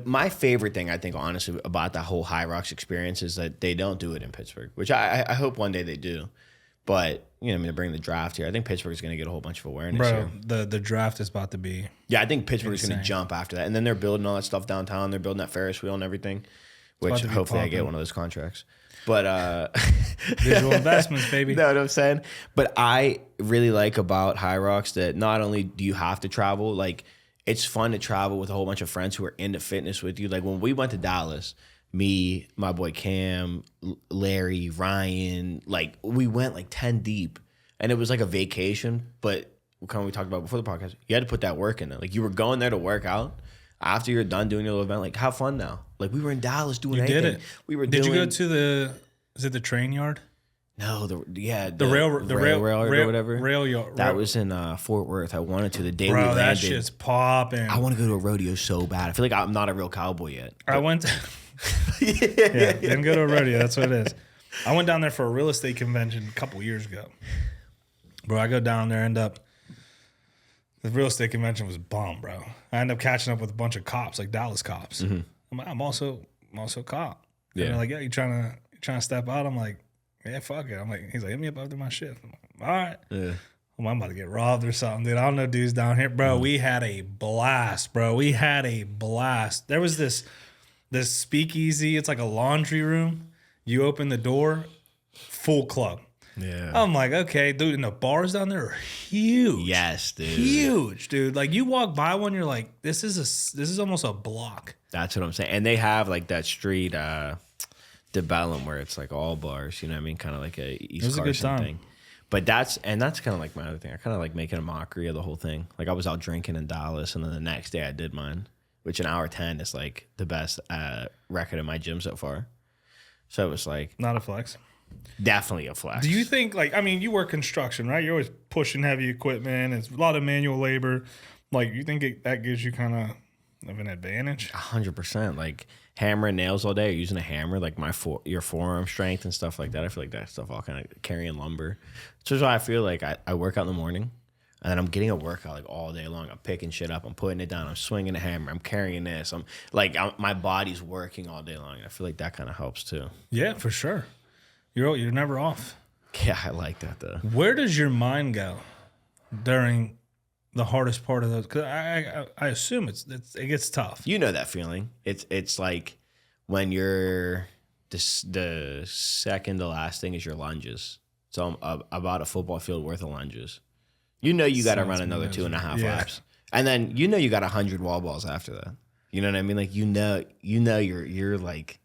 my favorite thing, I think, honestly, about that whole Hyrox experience is that they don't do it in Pittsburgh, which I hope one day they do. But, you know, I mean, they're bringing the draft here. I think Pittsburgh's going to get a whole bunch of awareness here. The draft is about to be Yeah, I think Pittsburgh's going to jump after that. And then they're building all that stuff downtown. They're building that Ferris wheel and everything, which hopefully I get one of those contracts. But Visual Investments, baby. Know what I'm saying? But I really like about Hyrox that not only do you have to travel, like, it's fun to travel with a whole bunch of friends who are into fitness with you. Like when we went to Dallas, me, my boy Cam, Larry, Ryan, like we went like 10 deep, and it was like a vacation. But kind of we talked about before the podcast, you had to put that work in there. Like you were going there to work out. After you're done doing your little event, like have fun now. Like we were in Dallas doing anything. Did it? We were. Did you go to is it the train yard? No, the rail or whatever. Rail yard. That was in Fort Worth. I wanted to the day we Bro, landed. that shit's popping. I want to go to a rodeo so bad. I feel like I'm not a real cowboy yet. I went to didn't go to a rodeo. That's what it is. I went down there for a real estate convention a couple years ago. Bro, I go down there, the real estate convention was bomb, bro. I end up catching up with a bunch of cops, like Dallas cops. Mm-hmm. I'm also a cop. Yeah. And they're like, yeah, you trying to step out? I'm like, yeah, fuck it. I'm like, he's like, hit me up after my shift. I'm like, all right. Yeah. Well, I'm about to get robbed or something, dude. I don't know dudes down here. Bro, we had a blast, bro. We had a blast. There was this speakeasy. It's like a laundry room. You open the door, full club. Yeah. I'm like, okay, dude, and the bars down there are huge. Yes, dude. Huge, dude. Like you walk by one, you're like, this is almost a block. That's what I'm saying. And they have like that street DeBellum where it's like all bars, you know what I mean? Kind of like a East Carson thing. But that's kind of like my other thing. I kind of like making a mockery of the whole thing. Like I was out drinking in Dallas, and then the next day I did mine, which an hour 10 is like the best record in my gym so far. So it was like not a flex. Definitely a flex. Do you think, like, I mean, you work construction, right? You're always pushing heavy equipment. It's a lot of manual labor. Like, you think that gives you kind of an advantage? 100%. Like hammering nails all day, or using a hammer, like your forearm strength and stuff like that. I feel like that stuff all kind of carrying lumber. So that's why I feel like I work out in the morning, and then I'm getting a workout like all day long. I'm picking shit up. I'm putting it down. I'm swinging a hammer. I'm carrying this. My body's working all day long. I feel like that kind of helps too. Yeah, for sure. You're never off. Yeah, I like that though. Where does your mind go during the hardest part of those? Because I assume it gets tough. You know that feeling. It's like when you're the second to last thing is your lunges. So about a football field worth of lunges. You know you got to run another 2.5 laps, and then you know you got 100 wall balls after that. You know what I mean? Like you know you're like.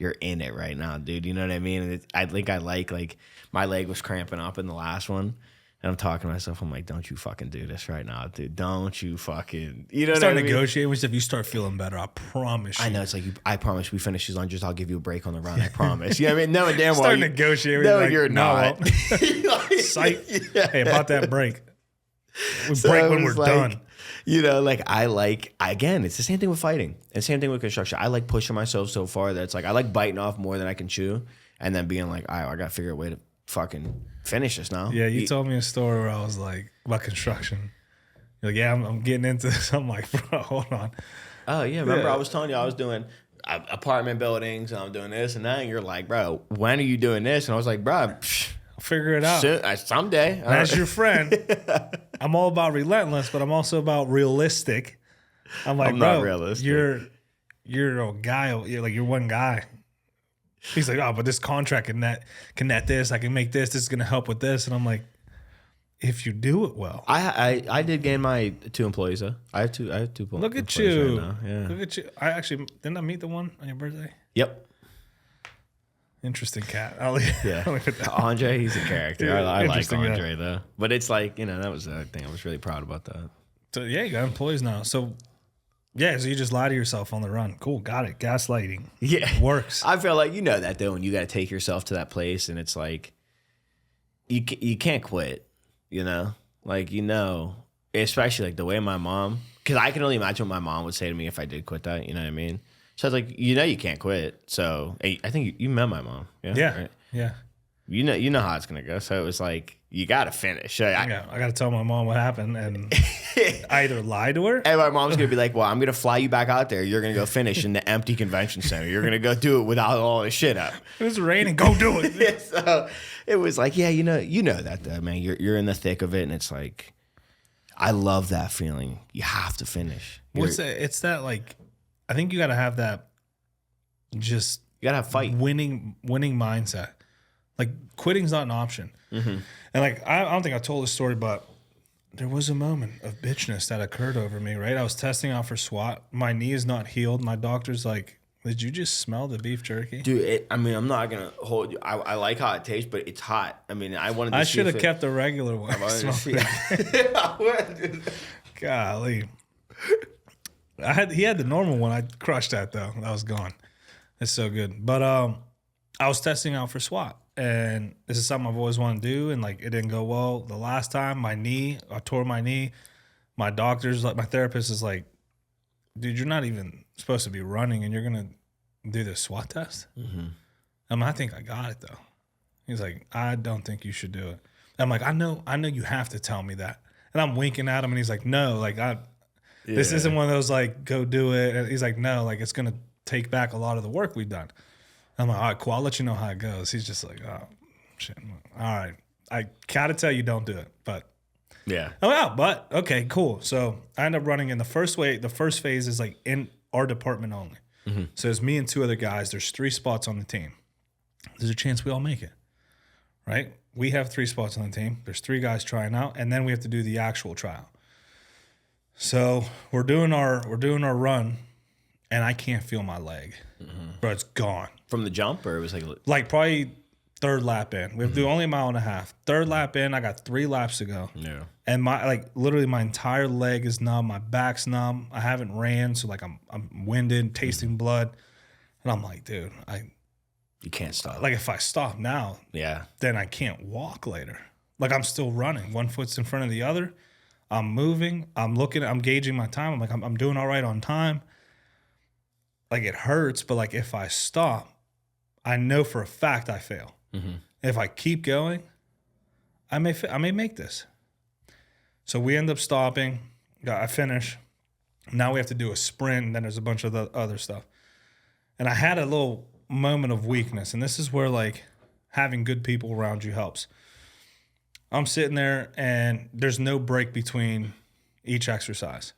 You're in it right now, dude. You know what I mean? And I think I like my leg was cramping up in the last one. And I'm talking to myself. I'm like, don't you fucking do this right now, dude. Don't you fucking, you know what I mean? Start negotiating with stuff. You start feeling better. I promise you. I know. It's like, I promise we finish these lunges. I'll give you a break on the run. I promise. You know what I mean? No, damn well. Start negotiating. No, like, you're not. Psych. Yeah. Hey, about that break. We break when we're done. You know, like again, it's the same thing with fighting. And same thing with construction. I like pushing myself so far that it's like I like biting off more than I can chew, and then being like, all right, I got to figure a way to fucking finish this now. Yeah, you told me a story where I was like, about construction. You're like, yeah, I'm getting into this. I'm like, bro, hold on. Oh, yeah. Remember I was telling you I was doing apartment buildings and I'm doing this and that. And you're like, bro, when are you doing this? And I was like, bro, I'll figure it out. Someday. As your friend, I'm all about relentless, but I'm also about realistic. I'm like, bro, not realistic. You're a guy. You're one guy. He's like, oh, but this contract can net this. I can make this. This is gonna help with this. And I'm like, if you do it well. I did gain my 2 employees though. I have two. Look at employees you. right now. Yeah. Look at you. I actually didn't I meet the one on your birthday? Yep. Interesting cat. I'll Yeah. leave it there. Andre, he's a character. I like Interesting guy. Andre though. But it's like, that was the thing. I was really proud about that. So yeah, you got employees now. So yeah, so you just lie to yourself on the run. Cool, got it. Gaslighting. Yeah. Works. I feel like that though, when you got to take yourself to that place and it's like you can't quit, Like, especially like the way my mom, because I can only imagine what my mom would say to me if I did quit that, you know what I mean? So I was like, you can't quit. So I think you met my mom. Yeah. Yeah. Right? Yeah. You know how it's going to go. So it was like, you got to finish. I got to tell my mom what happened and I either lie to her. And my mom's going to be like, well, I'm going to fly you back out there. You're going to go finish in the empty convention center. You're going to go do it without all this shit up. It's raining. Go do it. Yeah, so it was like, yeah, you know that though, man. You're in the thick of it. And it's like, I love that feeling. You have to finish. What's that? It's that like, I think you got to have that just you got to have fight. Winning mindset. Like quitting's not an option. Mm-hmm. And like, I don't think I told this story, but there was a moment of bitchness that occurred over me, right? I was testing out for SWAT. My knee is not healed. My doctor's like, did you just smell the beef jerky? Dude, I'm not going to hold you. I like how it tastes, but it's hot. I mean, I should have kept the regular one. Golly. He had the normal one. I crushed that though. That was gone. It's so good. But I was testing out for SWAT. And this is something I've always wanted to do, and like it didn't go well. The last time, I tore my knee. My doctor's like, my therapist is like, dude, you're not even supposed to be running, and you're gonna do this SWAT test. Mm-hmm. I think I got it though. He's like, I don't think you should do it. I'm like, I know you have to tell me that. And I'm winking at him, and he's like, no, like this isn't one of those like go do it. And he's like, no, like it's gonna take back a lot of the work we've done. I'm like, all right, cool. I'll let you know how it goes. He's just like, oh, shit. All right. I gotta tell you don't do it. But yeah. Oh, yeah. But okay, cool. So I end up running in the first phase is like in our department only. Mm-hmm. So it's me and 2 other guys. There's 3 spots on the team. There's a chance we all make it. Right? We have 3 spots on the team. There's 3 guys trying out, and then we have to do the actual trial. So we're doing our run, and I can't feel my leg. Mm-hmm. Bro, it's gone. From the jump, or it was like probably 3rd lap in. We have to do only a mile and a half. 3rd lap in, I got 3 laps to go. Yeah. And literally my entire leg is numb. My back's numb. I haven't ran, so like I'm winded, tasting blood. And I'm like, dude, you can't stop. Like if I stop now, then I can't walk later. Like I'm still running. One foot's in front of the other. I'm moving. I'm gauging my time. I'm like, I'm doing all right on time. Like it hurts, but like if I stop, I know for a fact I fail. Mm-hmm. If I keep going, I may make this. So we end up stopping. I finish. Now we have to do a sprint, and then there's a bunch of the other stuff. And I had a little moment of weakness, and this is where like having good people around you helps. I'm sitting there, and there's no break between each exercise.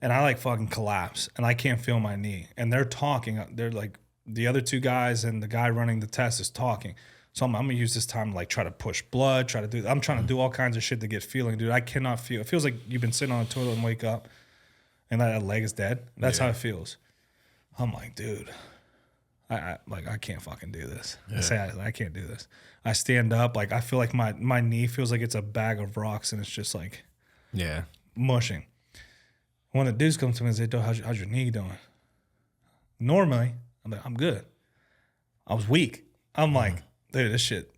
And I like fucking collapse, and I can't feel my knee. And they're talking. They're like, the other 2 guys and the guy running the test is talking. So I'm gonna use this time to like try to push blood, I'm trying to do all kinds of shit to get feeling. Dude, I cannot feel. It feels like you've been sitting on a toilet and wake up and that leg is dead. That's how it feels. I'm like, dude, I can't fucking do this. Yeah. I can't do this. I stand up, like I feel like my knee feels like it's a bag of rocks, and it's just like mushing. When the dudes come to me and say, "Dude, how's your knee doing?" Normally, I'm like, I'm good. I was weak. I'm like, dude, this shit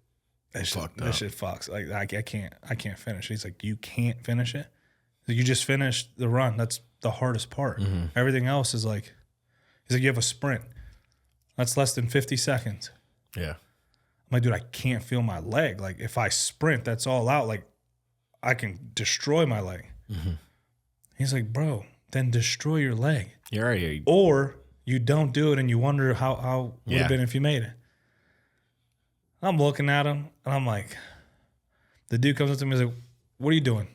fucks. Like I can't finish. He's like, you can't finish it? You just finished the run. That's the hardest part. Mm-hmm. Everything else is like, he's like, you have a sprint. That's less than 50 seconds. Yeah. I'm like, dude, I can't feel my leg. Like if I sprint, that's all out. Like I can destroy my leg. Mm-hmm. He's like, bro, then destroy your leg. You're right. Or you don't do it and you wonder how would have been if you made it. I'm looking at him and I'm like, the dude comes up to me and is like, what are you doing?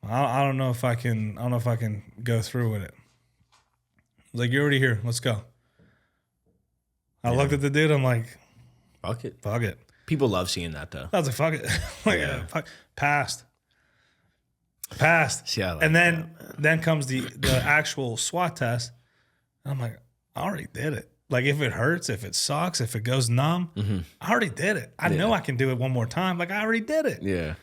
I don't know if I can go through with it. He's like, you're already here. Let's go. I looked at the dude. I'm like, fuck it. People love seeing that though. I was like, fuck it. Fuck. Passed. See, I like And then comes the actual SWAT test. And I'm like, I already did it. Like, if it hurts, if it sucks, if it goes numb, I already did it. I know I can do it one more time. Like, I already did it. Yeah.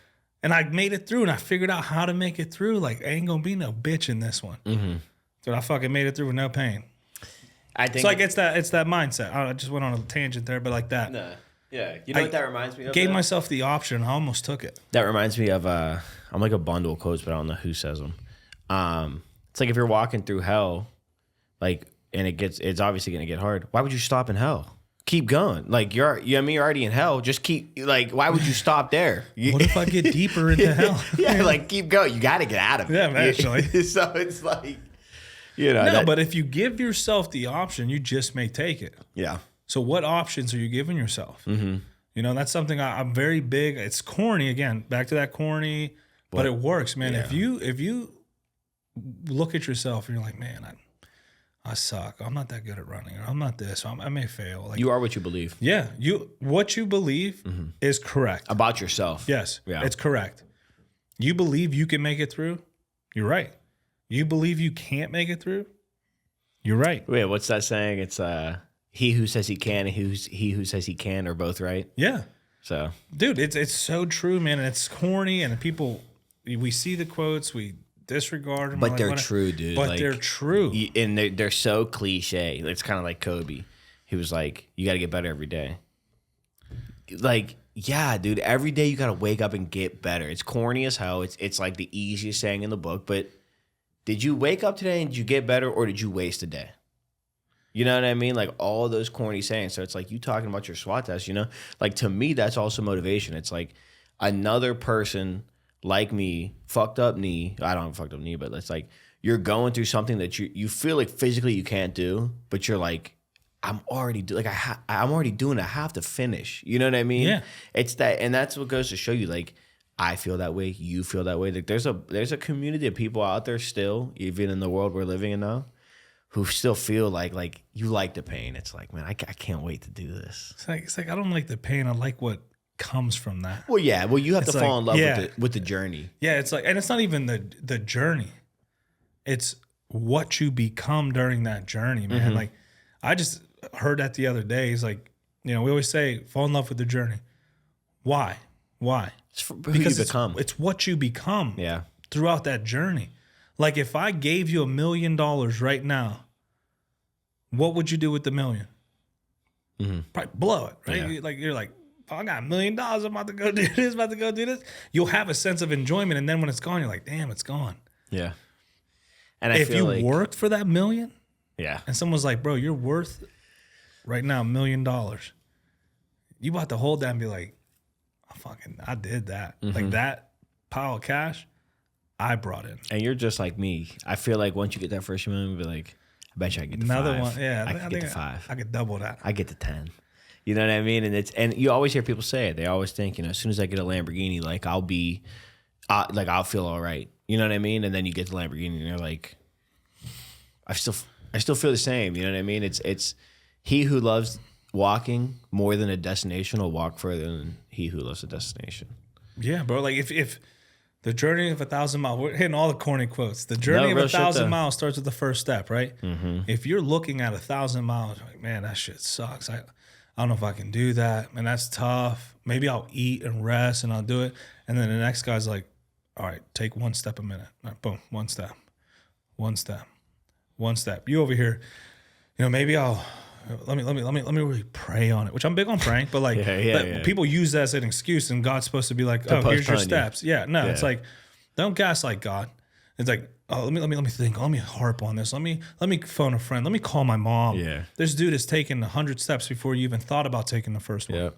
And I made it through, and I figured out how to make it through. Like, ain't gonna be no bitch in this one. Dude, I fucking made it through with no pain. I think So like it's that mindset. I just went on a tangent there, but like that. No. Yeah. You know what that reminds me of? Gave myself the option. I almost took it. That reminds me of I'm like a bundle of quotes, but I don't know who says them. It's like if you're walking through hell, like, and it's obviously gonna get hard. Why would you stop in hell? Keep going. Like you're already in hell. Just keep like. Why would you stop there? What if I get deeper into hell? Yeah, like keep going. You got to get out of it. Yeah, eventually. So it's like, you know. But if you give yourself the option, you just may take it. Yeah. So what options are you giving yourself? You know, that's something I'm very big. It's corny again. Back to that corny, but it works, man. Yeah. If you look at yourself and you're like, man, I suck. I'm not that good at running. Or I'm not this. I may fail. Like, You are what you believe yeah, what you believe is correct. about yourself. Yes, Yeah. it's correct. You believe you can make it through, you're right. You believe you can't make it through, you're right. Wait, what's that saying? It's he who says he can and he who says he can are both right. Yeah, So dude, it's so true, man. And it's corny, and people, we see the quotes, we disregard them, but we're they're like, true, dude. But Like, they're true. and they're so cliche. It's kind of like Kobe. He was like, you got to get better every day. Like, yeah, dude, every day you got to wake up and get better. It's corny as hell. It's like the easiest saying in the book. But did you wake up today and did you get better, or did you waste a day? You know what I mean? Like all those corny sayings. So it's like you talking about your SWAT test, you know? Like to me, that's also motivation. It's like another person like me, fucked up knee. I don't have a fucked up knee, but it's like you're going through something that you feel like physically you can't do, but you're like, I'm already doing it. I have to finish. You know what I mean? Yeah. It's that, and that's what goes to show you, like, I feel that way. You feel that way. Like there's a community of people out there still, even in the world we're living in now, who still feel like you like the pain. It's like, man, I can't wait to do this. It's like I don't like the pain. I like what comes from that. Well, yeah. Well, you have to It's fall like, in love yeah. with the journey. Yeah, it's like, and it's not even the journey. It's what you become during that journey, man. Like, I just heard that the other day. It's like, you know, we always say, fall in love with the journey. Why? It's who Because you become. it's what you become Yeah. throughout that journey. Like, if I gave you $1 million right now, what would you do with the $1 million? Probably blow it, right? Yeah. You're like, oh, I got $1 million. I'm about to go do this, You'll have a sense of enjoyment, and then when it's gone, you're like, damn, it's gone. Yeah. And I If feel you like, worked for that $1 million, yeah. and someone's like, bro, you're worth right now $1 million, you about to hold that and be like, I did that. Like that pile of cash, I brought in. And you're just like me. I feel like once you get that first million, you'll be like, I bet you I can get to Another 5. one, yeah. I can get to 5. I could double that. I get to 10. You know what I mean? And you always hear people say it. They always think, you know, as soon as I get a Lamborghini, like I'll feel all right. You know what I mean? And then you get the Lamborghini and you're like, I still feel the same. You know what I mean? It's he who loves walking more than a destination will walk further than he who loves a destination. Yeah, bro. Like if the journey of 1,000 miles, we're hitting all the corny quotes. The journey of real shit, 1,000 though. miles starts with the first step, right? If you're looking at 1,000 miles, you're like, man, that shit sucks. I don't know if I can do that. Man, that's tough. Maybe I'll eat and rest and I'll do it. And then the next guy's like, all right, take one step a minute. All right, boom, one step. You over here, you know, maybe let me really pray on it, which I'm big on praying, but like Yeah. people use that as an excuse, and God's supposed to be like, oh, here's your postpone you. steps. Yeah, no, it's like, don't gaslight God. It's like, oh, let me think. Let me harp on this. Let me phone a friend. Let me call my mom. Yeah. This dude has taken 100 steps before you even thought about taking the first one. Yep.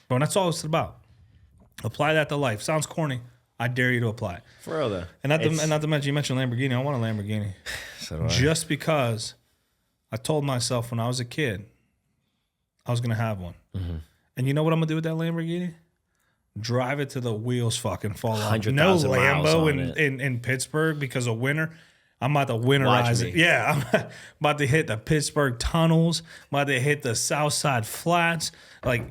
Bro, and that's all it's about. Apply that to life. Sounds corny. I dare you to apply it. For real though. And not to mention, you mentioned Lamborghini. I want a Lamborghini. So do I. Just because I told myself when I was a kid I was going to have one. And you know what I'm going to do with that Lamborghini? Drive it till the wheels fucking fall off. No 100,000 miles Lambo on it. in Pittsburgh because of winter. I'm about to winterize me. it. Yeah, I'm about to hit the Pittsburgh tunnels. I'm about to hit the South Side flats. Like,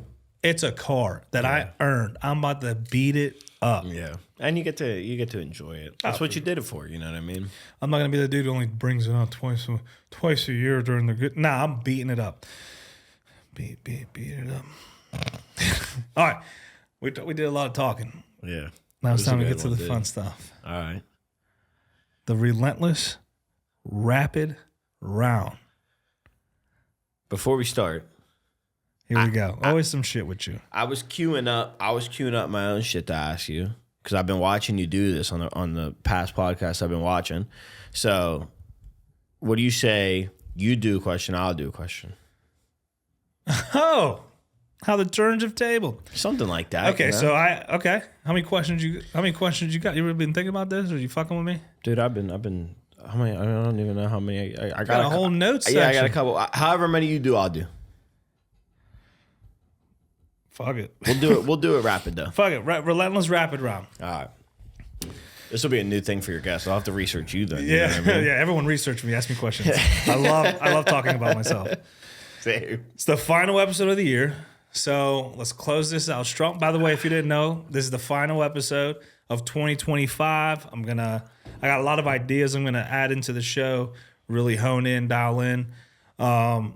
It's a car that I earned. I'm about to beat it up. Yeah. And you get to enjoy it. That's what you did it for, you know what I mean? I'm not gonna be the dude who only brings it out twice a year during the good. Nah, I'm beating it up. Beat it up. All right, we did a lot of talking. Yeah. Now it's time to get to the fun stuff. All right. The Relentless Rapid Round. Before we start, Here we go. Always some shit with you. I was queuing up my own shit to ask you because I've been watching you do this on the past podcasts I've been watching. So, what do you say? You do a question, I'll do a question. Oh, how the turns have tabled. Something like that. Okay, you know? so How many questions you got? You ever been thinking about this, or you fucking with me? Dude, I've been. How many? I don't even know how many. I Got a whole notes Yeah, I section. got a couple. However many you do, I'll do. Fuck it. We'll do it rapid though. Fuck it. Relentless Rapid Round. All right. This will be a new thing for your guests. I'll have to research you then. Yeah, You know what I mean? yeah. Everyone research me. Ask me questions. I love talking about myself. Same. It's the final episode of the year, so let's close this out strong. By the way, if you didn't know, this is the final episode of 2025. I got a lot of ideas I'm gonna add into the show, really hone in, dial in. And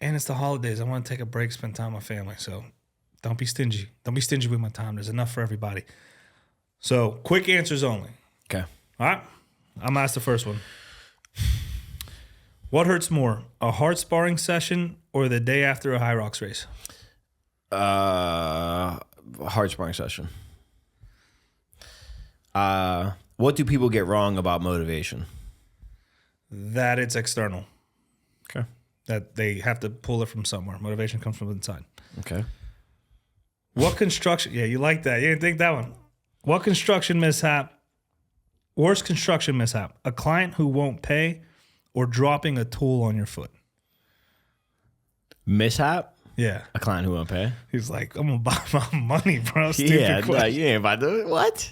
it's the holidays. I want to take a break, spend time with my family. So don't be stingy. Don't be stingy with my time. There's enough for everybody. So quick answers only. Okay. All right. I'm gonna ask the first one. What hurts more, a hard sparring session or the day after a Hyrox race? Hard sparring session. What do people get wrong about motivation? That it's external. Okay. That they have to pull it from somewhere. Motivation comes from inside. Okay. What construction? Yeah, you like that. You didn't think that one. What construction mishap? Worst construction mishap: a client who won't pay, or dropping a tool on your foot. Mishap? Yeah, A client who won't pay? he's like, I'm gonna buy my money, bro. Stupid Yeah, question. no, you ain't about to. What?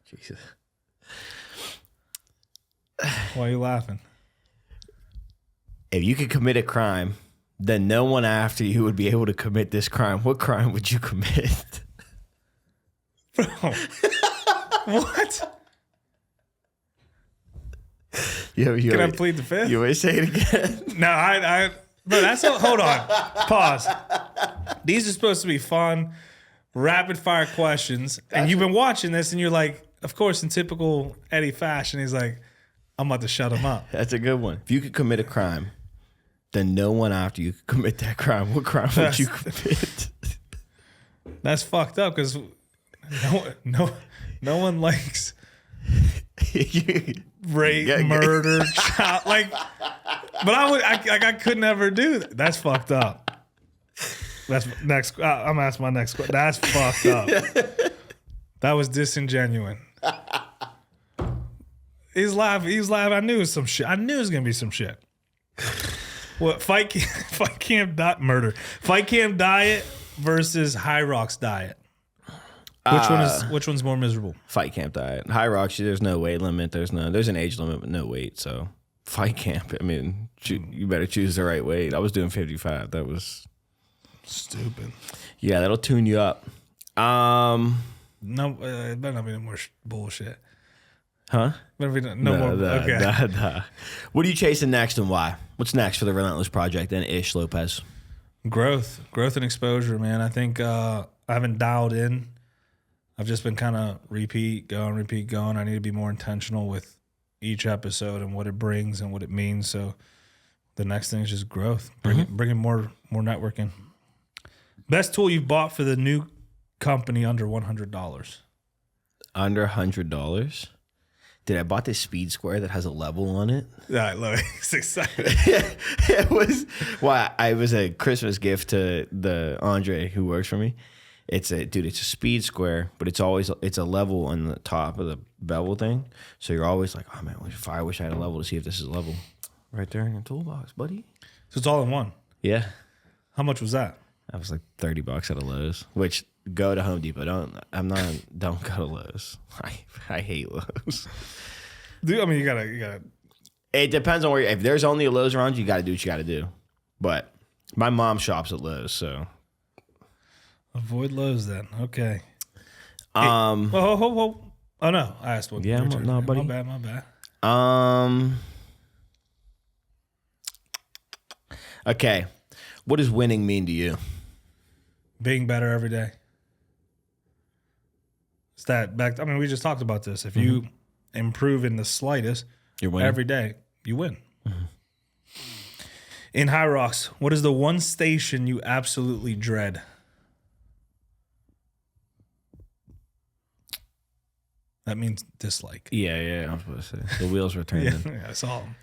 Jesus. Why are you laughing? If you could commit a crime, then no one after you would be able to commit this crime. What crime would you commit? Bro, what? Can I plead the fifth? You want to say it again? No, bro, that's hold on. Pause. These are supposed to be fun, rapid fire questions. And you've been watching this and you're like, of course, in typical Eddie fashion, he's like, I'm about to shut him up. That's a good one. If you could commit a crime, then no one after you could commit that crime. What crime would you commit? That's fucked up because no one likes rape, murder, child. Like, but I could never do that. That's fucked up. That's next. I'm gonna ask my next question. That's fucked up. That was disingenuous. He's laughing. I knew it was some shit. I knew it was gonna be some shit. What fight camp diet versus Hyrox diet? Which one's more miserable? Fight camp diet. Hyrox, there's no weight limit. There's an age limit, but no weight. So fight camp. I mean, you better choose the right weight. I was doing 55. That was Stupid. Yeah, that'll tune you up. No, it better not be no more bullshit. Huh? Better be no more. Okay. Nah. What are you chasing next and why? What's next for the Relentless Project and Ish Lopez? Growth and exposure, man. I think I haven't dialed in. I've just been kind of repeat going. I need to be more intentional with each episode and what it brings and what it means. So the next thing is just growth, bringing more networking. Best tool you've bought for the new company under $100? Under $100? Dude, I bought this speed square that has a level on it. Yeah, I love it. He's excited. It was a Christmas gift to the Andre who works for me. It's a speed square, but it's a level on the top of the bevel thing. So you're always like, oh man, I wish I had a level to see if this is a level. Right there in your toolbox, buddy. So it's all in one. Yeah. How much was that? That was like $30 at a Lowe's, which go to Home Depot. Don't go to Lowe's. I hate Lowe's. Dude, I mean, you gotta. It depends on where. If there's only a Lowe's around you, got to do what you got to do. But My mom shops at Lowe's, so. Avoid Lowe's then. Okay. Um. Oh no, I asked one. Yeah, no, buddy. My bad. Okay. What does winning mean to you? Being better every day. It's that back. I mean, we just talked about this. If you improve in the slightest, You're winning. every day, you win. In Hyrox, what is the one station you absolutely dread? That means dislike. Yeah, I was supposed to say. The wheels were turning. Yeah, I saw them.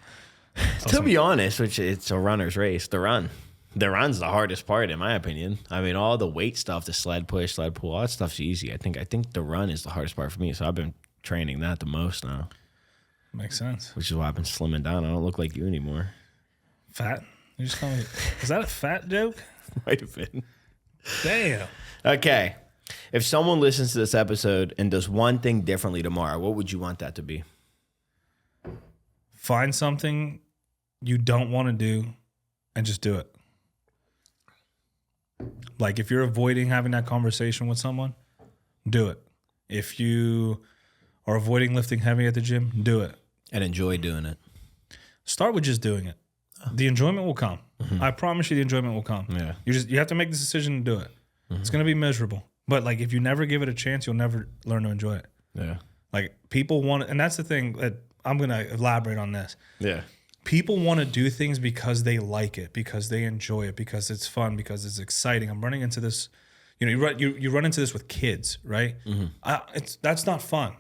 To be honest, which it's a runner's race, the run. The run's the hardest part, in my opinion. I mean, all the weight stuff, the sled push, sled pull, all that stuff's easy. I think the run is the hardest part for me. So I've been training that the most now. Makes sense. Which is why I've been slimming down. I don't look like you anymore. Fat? You just call me. Is that a fat joke? Might have been. Damn. Okay. If someone listens to this episode and does one thing differently tomorrow, what would you want that to be? Find something you don't want to do and just do it. Like if you're avoiding having that conversation with someone, do it. If you are avoiding lifting heavy at the gym, do it. And enjoy doing it. Start with just doing it. The enjoyment will come. I promise you the enjoyment will come. Yeah. You have to make the decision to do it. It's going to be miserable. But like if you never give it a chance, you'll never learn to enjoy it. Yeah. Like people want it, and that's the thing that I'm going to elaborate on this. Yeah. People want to do things because they like it, because they enjoy it, because it's fun, because it's exciting. I'm running into this, you run into this with kids, right? That's not fun.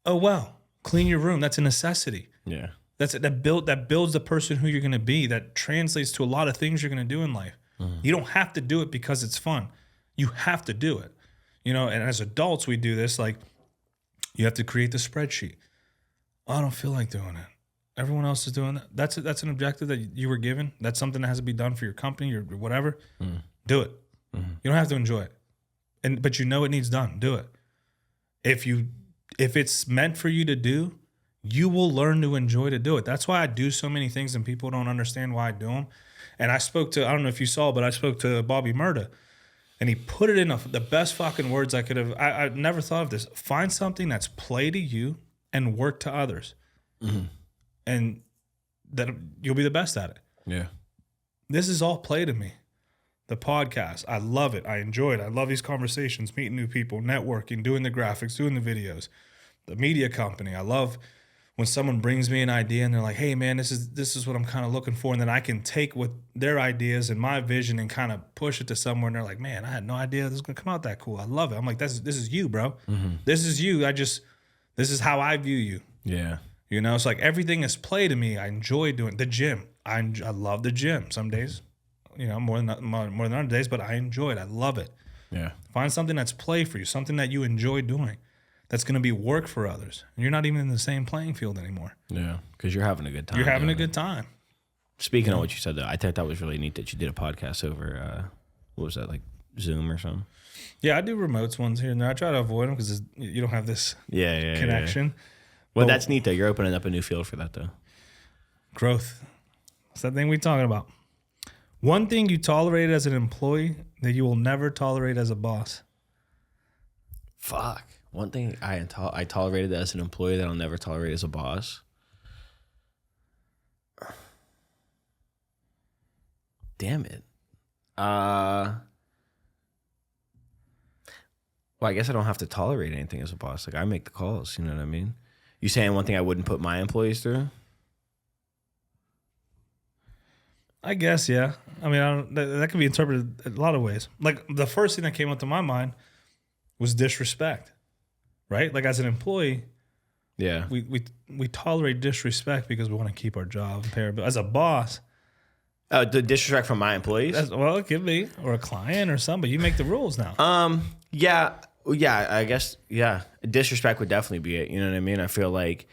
Oh well, clean your room. That's a necessity. Yeah. That builds the person who you're going to be. That translates to a lot of things you're going to do in life. You don't have to do it because it's fun. You have to do it. And as adults, we do this. Like, you have to create the spreadsheet. Oh, I don't feel like doing it. Everyone else is doing that. That's an objective that you were given. That's something that has to be done for your company or whatever. Do it. You don't have to enjoy it, but it needs done. Do it. If it's meant for you to do, you will learn to enjoy to do it. That's why I do so many things and people don't understand why I do them. And I don't know if you saw, but I spoke to Bobby Murda. And he put it in the best fucking words I could have. I never thought of this. Find something that's play to you and work to others. And that you'll be the best at it. Yeah. This is all play to me. The podcast, I love it. I enjoy it. I love these conversations, meeting new people, networking, doing the graphics, doing the videos. The media company, I love when someone brings me an idea and they're like, hey man, this is what I'm kind of looking for. And then I can take with their ideas and my vision and kind of push it to somewhere. And they're like, man, I had no idea this was going to come out that cool. I love it. I'm like, this is you, bro. This is you. this is how I view you. Yeah. It's like everything is play to me. I enjoy doing the gym. I love the gym. Some days, more than other days, but I enjoy it. I love it. Yeah. Find something that's play for you, something that you enjoy doing. That's going to be work for others. And you're not even in the same playing field anymore. Yeah, because you're having a good time. You're having a good time. Speaking of what you said, though, I thought that was really neat that you did a podcast over, what was that, like Zoom or something? Yeah, I do remotes ones here and there. I try to avoid them because you don't have this connection. Yeah. Well, that's neat, though. You're opening up a new field for that, though. Growth. That's that thing we're talking about. One thing you tolerate as an employee that you will never tolerate as a boss. Fuck. One thing I tolerated as an employee that I'll never tolerate as a boss. Damn it. Well, I guess I don't have to tolerate anything as a boss. Like, I make the calls, you know what I mean? You saying one thing I wouldn't put my employees through? I guess, yeah. I mean, that can be interpreted a lot of ways. Like, the first thing that came up to my mind was disrespect. Right? Like as an employee, yeah, we tolerate disrespect because we want to keep our job and pay our bills. As a boss, the disrespect from my employees. Well, it could be, or a client or something. But you make the rules now. Yeah. I guess disrespect would definitely be it. You know what I mean? I feel like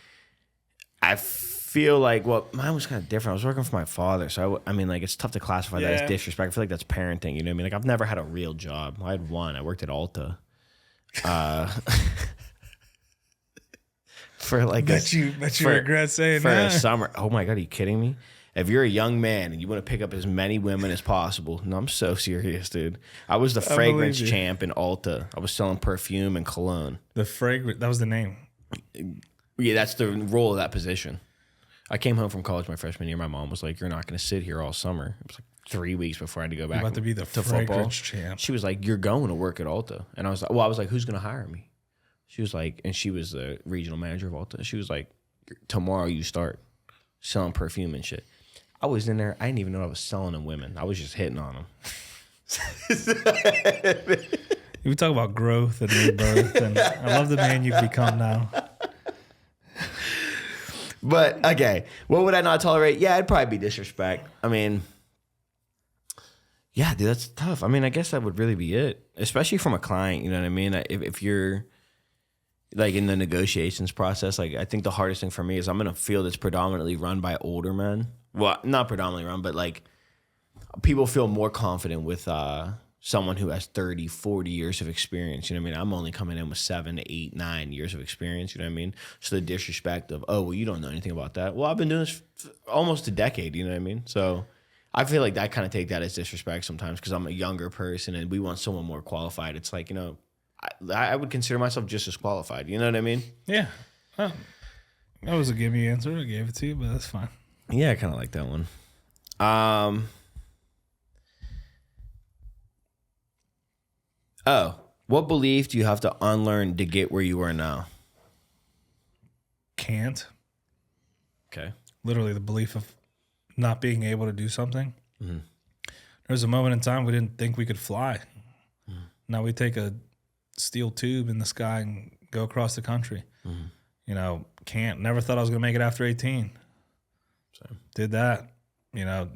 well, mine was kind of different. I was working for my father, so I mean, like it's tough to classify that as disrespect. I feel like that's parenting. You know what I mean? Like I've never had a real job. I had one. I worked at Ulta. For like bet you regret saying for that. a summer. Oh my god, are you kidding me? If you're a young man and you want to pick up as many women as possible, no, I'm so serious, dude. I was the fragrance champ in Ulta. I was selling perfume and cologne. The fragrance, that was the name. Yeah, that's the role of that position. I came home from college my freshman year. My mom was like, "You're not going to sit here all summer." It was like 3 weeks before I had to go back About to be the football. fragrance champ. She was like, "You're going to work at Ulta," and I was like, "Who's going to hire me?" She was like, and she was the regional manager of Ulta. She was like, "Tomorrow you start selling perfume and shit." I was in there. I didn't even know I was selling them women. I was just hitting on them. We talk about growth and rebirth, and I love the man you've become now. But, okay, what would I not tolerate? Yeah, it'd probably be disrespect. I mean, yeah, dude, that's tough. I mean, I guess that would really be it, especially from a client, you know what I mean? If you're, like, in the negotiations process, like, I think the hardest thing for me is I'm in a field that's predominantly run by older men. Well, not predominantly run, but, like, people feel more confident with someone who has 30, 40 years of experience. You know what I mean? I'm only coming in with 7, 8, 9 years of experience. You know what I mean? So the disrespect of, oh, well, you don't know anything about that. Well, I've been doing this for almost a decade. You know what I mean? So I feel like I kind of take that as disrespect sometimes because I'm a younger person and we want someone more qualified. It's like, you know, I would consider myself just as qualified. You know what I mean? Yeah. Well, that was a gimme answer. I gave it to you, but that's fine. Yeah, I kind of like that one. Oh, what belief do you have to unlearn to get where you are now? Can't. Okay. Literally the belief of not being able to do something. Mm-hmm. There was a moment in time we didn't think we could fly. Mm-hmm. Now we take a steel tube in the sky and go across the country. Mm-hmm. You know, can't. Never thought I was going to make it after 18. Same. Did that. You know,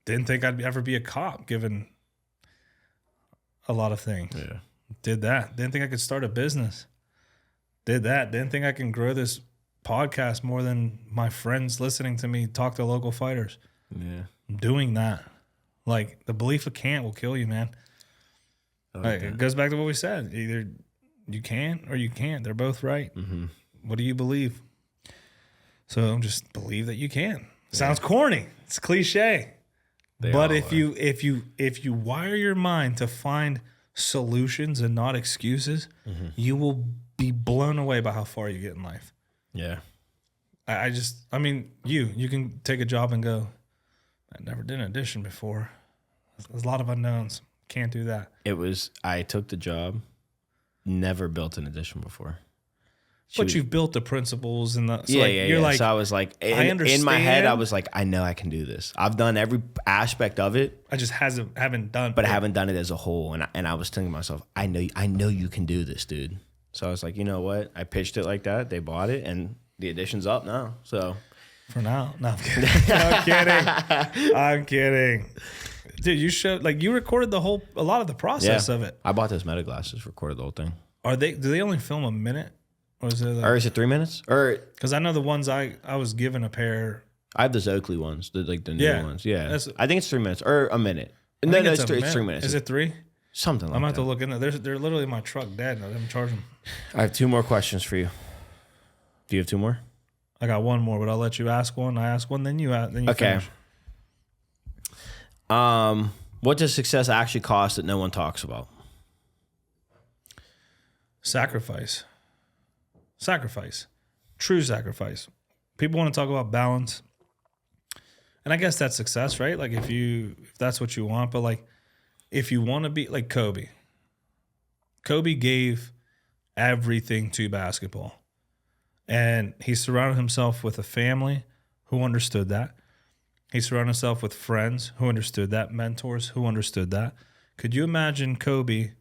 didn't think I'd ever be a cop given a lot of things. Yeah. Did that. Didn't think I could start a business. Did that. Didn't think I can grow this podcast more than my friends listening to me talk to local fighters. Yeah. I'm doing that. Like, the belief of can't will kill you, man. Like, it goes back to what we said. Either you can or you can't. They're both right. Mm-hmm. What do you believe? So just believe that you can. Sounds corny. It's cliche. But if you wire your mind to find solutions and not excuses, mm-hmm. you will be blown away by how far you get in life. Yeah. I mean, you can take a job and go, I never did an addition before. There's a lot of unknowns. Can't do that. I took the job, never built an addition before. But you've built the principles and the... So You're like, so I was like, in my head, I was like, I know I can do this. I've done every aspect of it. I just haven't done... But I haven't done it as a whole. And I was thinking to myself, I know you can do this, dude. So I was like, you know what? I pitched it like that. They bought it, and the addition's up now. So... For now. No, I'm kidding. I'm kidding. Dude, you recorded a lot of the process of it. I bought those meta glasses, recorded the whole thing. Do they only film a minute? Or is it 3 minutes? Or because I know the ones I was given a pair. I have those Oakley ones, the new ones. Yeah, I think it's 3 minutes or a minute. No, it's 3 minutes. Is it 3? Something like that. I'm going to have to look in there. They're literally in my truck dead. I didn't charge them. I have 2 more questions for you. Do you have 2 more? I got 1 more, but I'll let you ask one. I ask one, then you okay. Finish. What does success actually cost that no one talks about? Sacrifice. True sacrifice. People want to talk about balance. And I guess that's success, right? Like if that's what you want, but like if you want to be like Kobe gave everything to basketball. And he surrounded himself with a family who understood that. He surrounded himself with friends who understood that, mentors who understood that. Could you imagine Kobe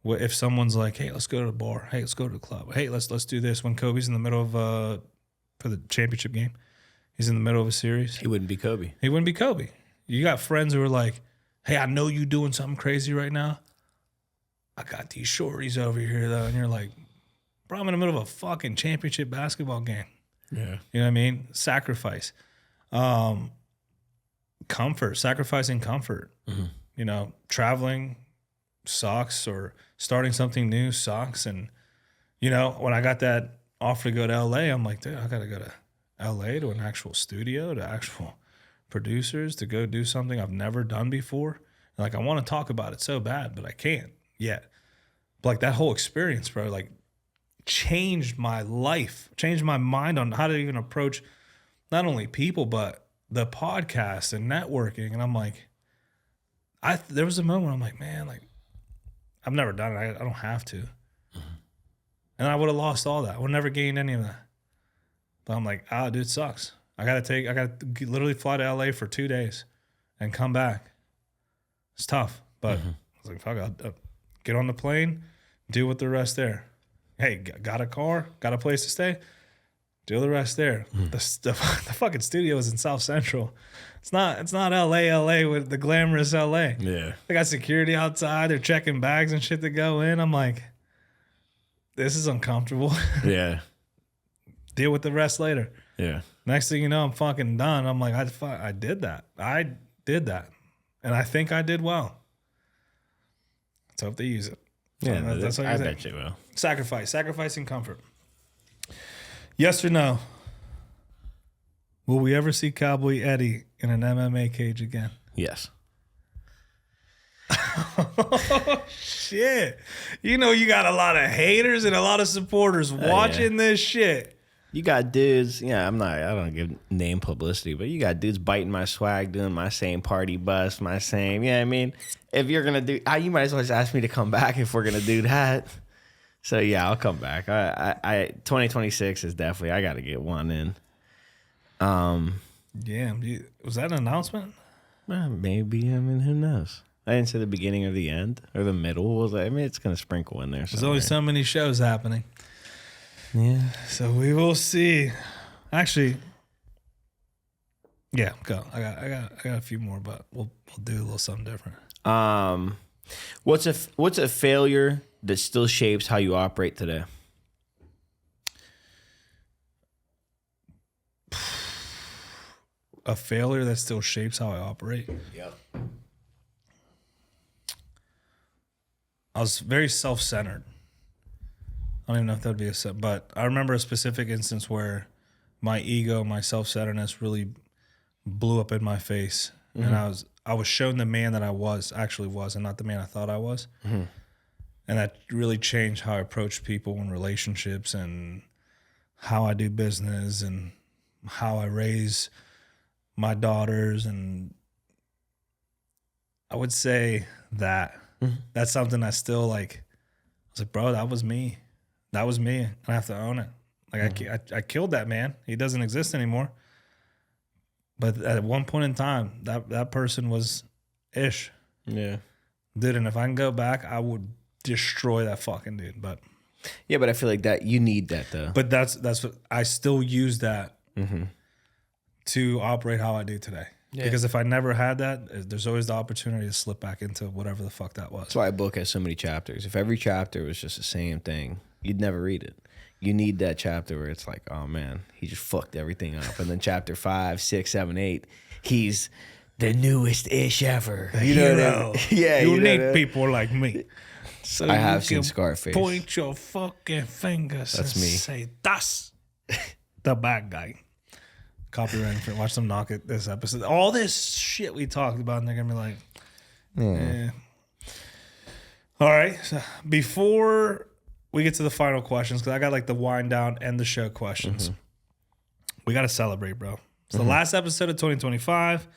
if someone's like, hey, let's go to the bar. Hey, let's go to the club. Hey, let's do this. When Kobe's in the middle of for the championship game, he's in the middle of a series. He wouldn't be Kobe. He wouldn't be Kobe. You got friends who are like, hey, I know you doing something crazy right now. I got these shorties over here, though. And you're like, bro, I'm in the middle of a fucking championship basketball game. Yeah. You know what I mean? Sacrifice. Comfort. Sacrificing comfort. Mm-hmm. You know, traveling sucks or starting something new sucks. And, you know, when I got that offer to go to LA, I'm like, dude, I got to go to LA to an actual studio, to actual producers to go do something I've never done before. Like, I want to talk about it so bad, but I can't yet. But like that whole experience, bro, like changed my life, changed my mind on how to even approach not only people, but the podcast and networking. And I'm like, there was a moment I'm like, man, like I've never done it. I don't have to. And I would have lost all that. I would never gained any of that. But I'm like, dude, it sucks. I got to literally fly to LA for 2 days and come back. It's tough. But I was like, fuck, I'll get on the plane, deal with the rest there. Hey, got a car, got a place to stay, deal the rest there. The fucking studio is in South Central. It's not LA with the glamorous LA. Yeah. They got security outside. They're checking bags and shit to go in. I'm like, this is uncomfortable. Yeah. Deal with the rest later. Yeah. Next thing you know, I'm fucking done. I'm like, I did that. I did that. And I think I did well. Let's hope they use it. Yeah, that's what I bet you will. Sacrificing comfort. Yes or no? Will we ever see Cowboy Eddy in an MMA cage again? Yes. Oh, shit. You know you got a lot of haters and a lot of supporters watching this shit. You got dudes, I don't give name publicity, but you got dudes biting my swag, doing my same party bus, my same, I mean, if you're going to do, you might as well just ask me to come back if we're going to do that. So yeah, I'll come back. I 2026 is definitely, I got to get one in. Yeah. Was that an announcement? Well, maybe, who knows? I didn't say the beginning or the end or the middle. It's going to sprinkle in there. There's only so many shows happening. Yeah. So we will see. Actually, yeah, go. I got a few more, but we'll do a little something different. What's a failure that still shapes how you operate today? A failure that still shapes how I operate. Yep. I was very self-centered. I don't even know if that would be but I remember a specific instance where my ego, my self-centeredness really blew up in my face. And I was shown the man that I actually was, and not the man I thought I was. And that really changed how I approach people and relationships and how I do business and how I raise my daughters. And I would say that that's something I still like. I was like, bro, that was me. That was me, and I have to own it. Like I killed that man. He doesn't exist anymore. But at one point in time, that person was ish. Yeah. Dude, and if I can go back, I would destroy that fucking dude. But yeah, but I feel like that you need that though. But that's what I still use that to operate how I do today. Yeah. Because if I never had that, there's always the opportunity to slip back into whatever the fuck that was. That's why a book has so many chapters. If every chapter was just the same thing, you'd never read it. You need that chapter where it's like, oh man, he just fucked everything up. And then chapter 5, 6, 7, 8, he's the newest ish ever. You know, yeah, you need people like me. So I have seen Scarface. Point your fucking fingers. That's and me. Say that's the bad guy. Copyright. Watch them knock it this episode. All this shit we talked about, and they're gonna be like, yeah. All right. So before we get to the final questions, because I got like the wind down and the show questions. We got to celebrate, bro. It's the last episode of 2025.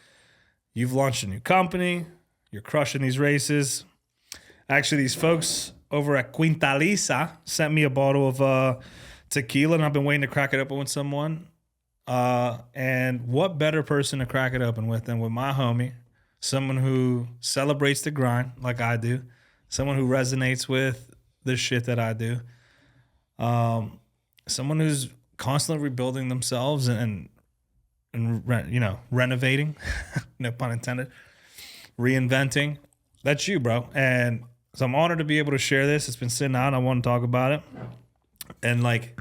You've launched a new company. You're crushing these races. Actually, these folks over at Quintaliza sent me a bottle of tequila, and I've been waiting to crack it open with someone. And what better person to crack it open with than with my homie, someone who celebrates the grind like I do, someone who resonates with the shit that I do, someone who's constantly rebuilding themselves and renovating, no pun intended, reinventing. That's you, bro. And so I'm honored to be able to share this. It's been sitting out. I want to talk about it. And like,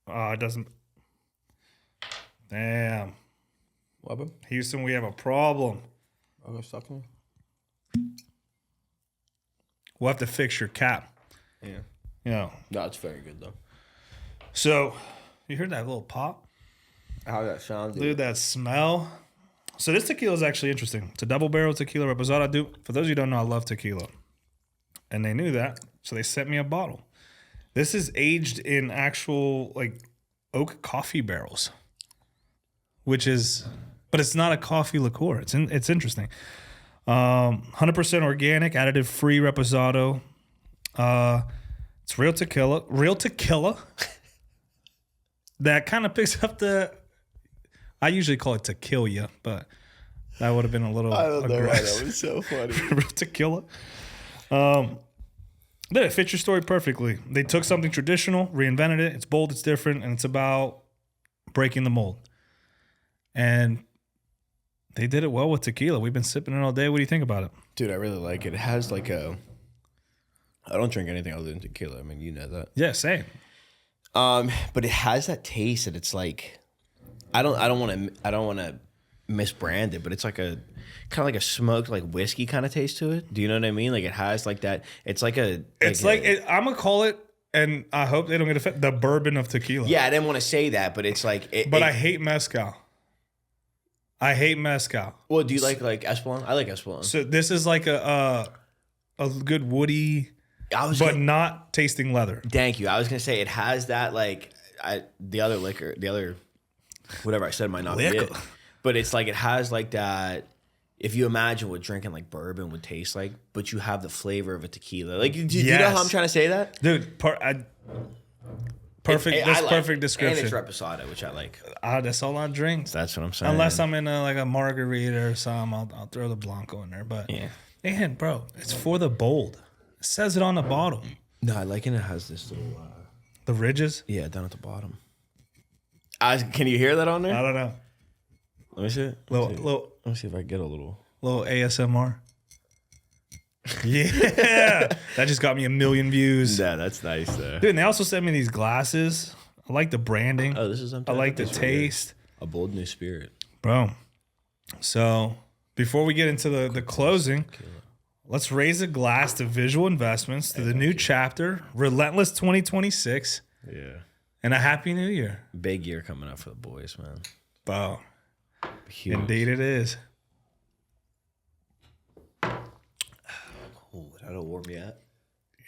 it doesn't. Damn. What happened? Houston, we have a problem. Okay, stuck me. We'll have to fix your cap. Yeah. You know. No, it's very good though. So, you heard that little pop? How that sound, Dude, that smell. So this tequila is actually interesting. It's a double barrel tequila reposado. For those of you who don't know, I love tequila. And they knew that, so they sent me a bottle. This is aged in actual like oak coffee barrels, but it's not a coffee liqueur. It's interesting. 100% organic, additive free reposado. It's real tequila. That kind of picks up I usually call it tequila, but that would have been a little aggressive. That was so funny. Real tequila. It fits your story perfectly. They took something traditional, reinvented it. It's bold, it's different, and it's about breaking the mold. And they did it well with tequila. We've been sipping it all day. What do you think about it? Dude, I really like it. It has like I don't drink anything other than tequila. I mean, you know that. Yeah, same. But it has that taste that it's like, I don't want to misbrand it, but it's like kind of like a smoked like whiskey kind of taste to it. Do you know what I mean? Like it has like that. It's like I'm gonna call it, and I hope they don't get offended, the bourbon of tequila. Yeah, I didn't want to say that, but it's like. I hate mezcal. Well, do you like Espolon? I like Espolon. So this is like a good woody, but not tasting leather. Thank you. I was gonna say it has that the other whatever I said might not be it, but it's like it has like that. If you imagine what drinking like bourbon would taste like, but you have the flavor of a tequila. Like, do you know how I'm trying to say that, dude? Perfect. Perfect description. And it's reposado, which I like. That's all I drink. That's what I'm saying. Unless I'm in a margarita or something, I'll throw the Blanco in there. But yeah, man, bro, it's for the bold. It says it on the bottle. No, I like it. It has this little the ridges. Yeah, down at the bottom. Can you hear that on there? I don't know. Let me see it. Let me see if I get a little ASMR. Yeah, that just got me 1 million views. Yeah, that's nice though. Dude, and they also sent me these glasses. I like the branding. Oh, this is I like the taste. A bold new spirit, bro. So before we get into the closing, let's raise a glass to Visual Investments, to the new chapter, Relentless 2026. Yeah, and a happy new year. Big year coming up for the boys, man. Bro, huge. Indeed it is. Oh, that'll warm me up.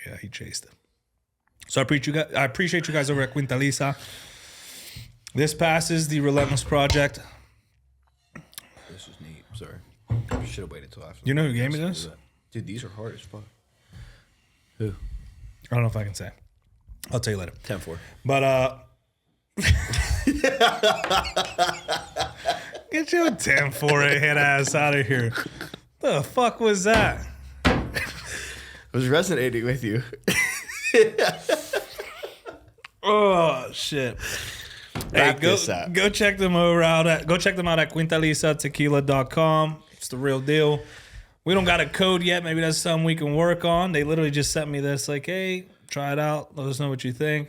Yeah, he chased it. So I appreciate you guys over at Quintaliza. This passes the Relentless project. This is neat. Sorry. Should have waited till after. You know who gave me this? Dude, these are hard as fuck. Who? I don't know if I can say. I'll tell you later. 10-4. But get your 10-4 head ass out of here. The fuck was that? I was resonating with you. Oh shit! Hey, go check them out at quintalizatequila.com. It's the real deal. We don't got a code yet. Maybe that's something we can work on. They literally just sent me this, like, hey, try it out. Let us know what you think.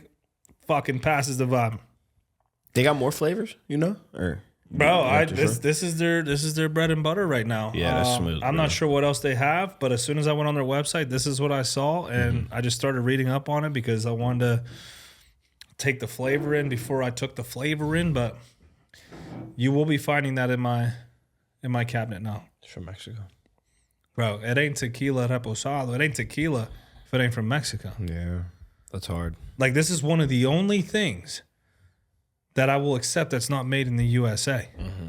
Fucking passes the vibe. They got more flavors, you know, or. Bro, this is their bread and butter right now. Yeah, that's smooth. I'm not sure what else they have, but as soon as I went on their website, this is what I saw, and I just started reading up on it because I wanted to take the flavor in before I took the flavor in. But you will be finding that in my cabinet now. It's from Mexico, bro. It ain't tequila reposado. It ain't tequila if it ain't from Mexico. Yeah, that's hard. Like, this is one of the only things that I will accept that's not made in the USA. Mm-hmm.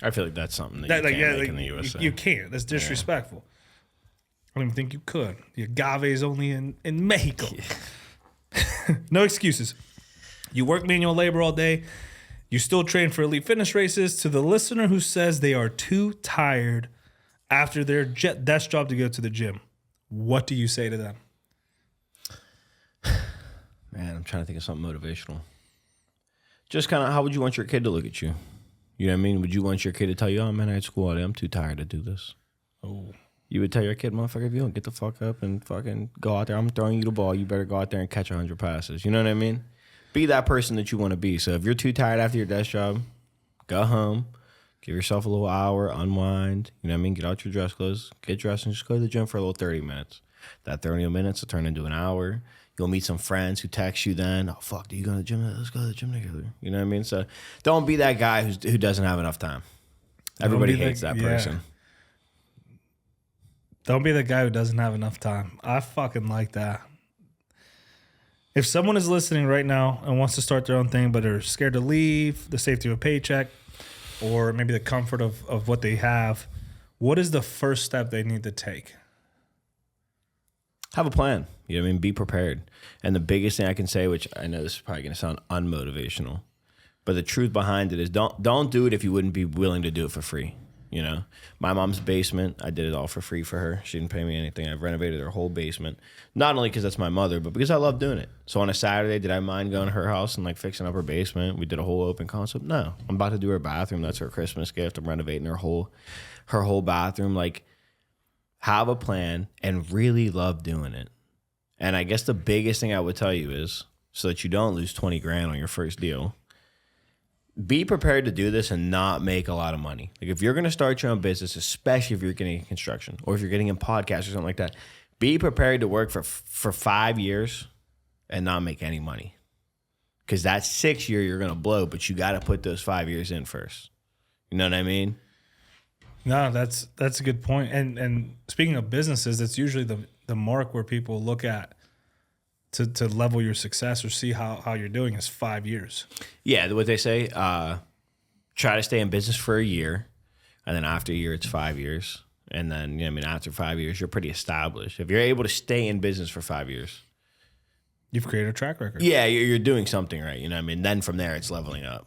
I feel like that's something that you can't make in the USA. You can't. That's disrespectful. I don't even think you could. The agave is only in Mexico. Yeah. No excuses. You work manual labor all day. You still train for elite fitness races. To the listener who says they are too tired after their desk job to go to the gym, what do you say to them? Man, I'm trying to think of something motivational. Just kind of, how would you want your kid to look at you? You know what I mean? Would you want your kid to tell you, oh, man, I had school all day. I'm too tired to do this. Oh. You would tell your kid, motherfucker, if you don't get the fuck up and fucking go out there, I'm throwing you the ball. You better go out there and catch 100 passes. You know what I mean? Be that person that you want to be. So if you're too tired after your desk job, go home. Give yourself a little hour, unwind. You know what I mean? Get out your dress clothes. Get dressed and just go to the gym for a little 30 minutes. That 30 minutes will turn into an hour. You'll meet some friends who text you then. Oh, fuck, do you go to the gym? Let's go to the gym together. You know what I mean? So don't be that guy who doesn't have enough time. Everybody hates that person. Don't be the guy who doesn't have enough time. I fucking like that. If someone is listening right now and wants to start their own thing, but are scared to leave the safety of a paycheck or maybe the comfort of what they have, what is the first step they need to take? Have a plan. You know what I mean? Be prepared. And the biggest thing I can say, which I know this is probably going to sound unmotivational, but the truth behind it is don't do it if you wouldn't be willing to do it for free. You know, my mom's basement, I did it all for free for her. She didn't pay me anything. I've renovated her whole basement, not only because that's my mother, but because I love doing it. So on a Saturday, did I mind going to her house and like fixing up her basement? We did a whole open concept. No, I'm about to do her bathroom. That's her Christmas gift. I'm renovating her whole bathroom. Like, have a plan and really love doing it. And I guess the biggest thing I would tell you is, so that you don't lose 20 grand on your first deal, be prepared to do this and not make a lot of money. Like, if you're going to start your own business, especially if you're getting in construction or if you're getting in podcasts or something like that, be prepared to work for 5 years and not make any money. Because that 6 year you're going to blow, but you got to put those 5 years in first. You know what I mean? No, that's a good point. And speaking of businesses, that's usually the mark where people look at to level your success or see how you're doing is 5 years. Yeah, what they say, try to stay in business for a year, and then after a year, it's 5 years. And then, you know, I mean, after 5 years, you're pretty established. If you're able to stay in business for 5 years, you've created a track record. Yeah, you're doing something right. You know what I mean? Then from there, it's leveling up.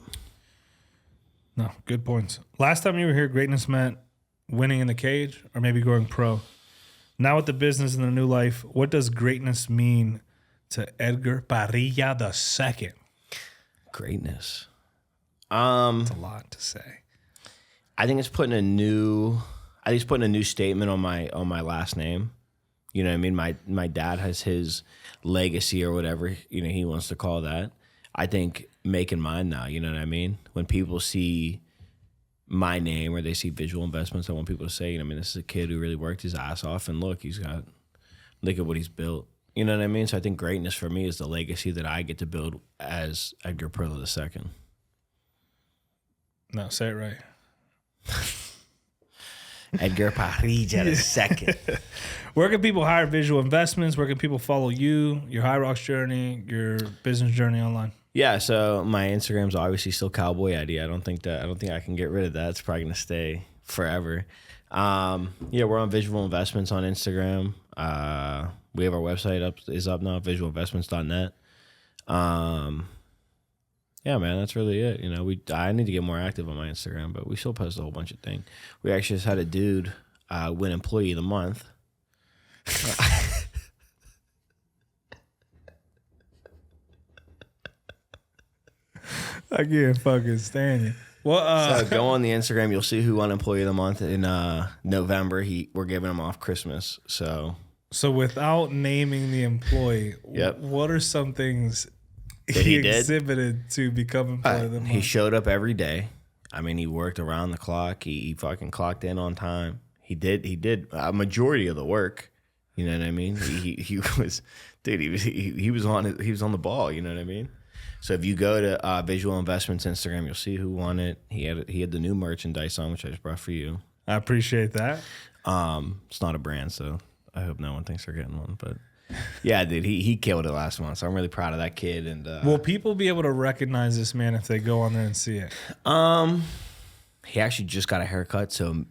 No, good points. Last time you were here, greatness meant winning in the cage or maybe going pro. Now with the business and the new life, what does greatness mean to Edgar Parrilla II? Greatness. It's a lot to say. I think it's putting a new statement on my last name. You know what I mean? My dad has his legacy or whatever, you know, he wants to call that. I think making mine now, you know what I mean? When people see my name or they see Visual Investments, I want people to say, you know, I mean, this is a kid who really worked his ass off, and look at what he's built. You know what I mean? So I think greatness for me is the legacy that I get to build as Edgar Parrilla II. No, say it right. Edgar Parrilla II. Where can people hire Visual Investments? Where can people follow you, your Hyrox journey, your business journey online? Yeah, so my Instagram's obviously still Cowboy Eddy. I don't think I can get rid of that. It's probably gonna stay forever. Yeah, we're on Visual Investments on Instagram. We have our website up now, visualinvestments.net. Yeah, man, that's really it. You know, I need to get more active on my Instagram, but we still post a whole bunch of things. We actually just had a dude win Employee of the Month. I can't fucking stand you. Well, so go on the Instagram. You'll see who won Employee of the Month in November. We're giving him off Christmas. So without naming the employee, yep. What are some things he exhibited to become Employee of the Month? He showed up every day. I mean, he worked around the clock. He fucking clocked in on time. He did a majority of the work. You know what I mean? He was, dude. He was on the ball. You know what I mean? So if you go to Visual Investments Instagram, you'll see who won it. He had the new merchandise on, which I just brought for you. I appreciate that. It's not a brand, so I hope no one thinks they're getting one. But yeah, dude, he killed it last month. So I'm really proud of that kid. And will people be able to recognize this man if they go on there and see it? He actually just got a haircut, so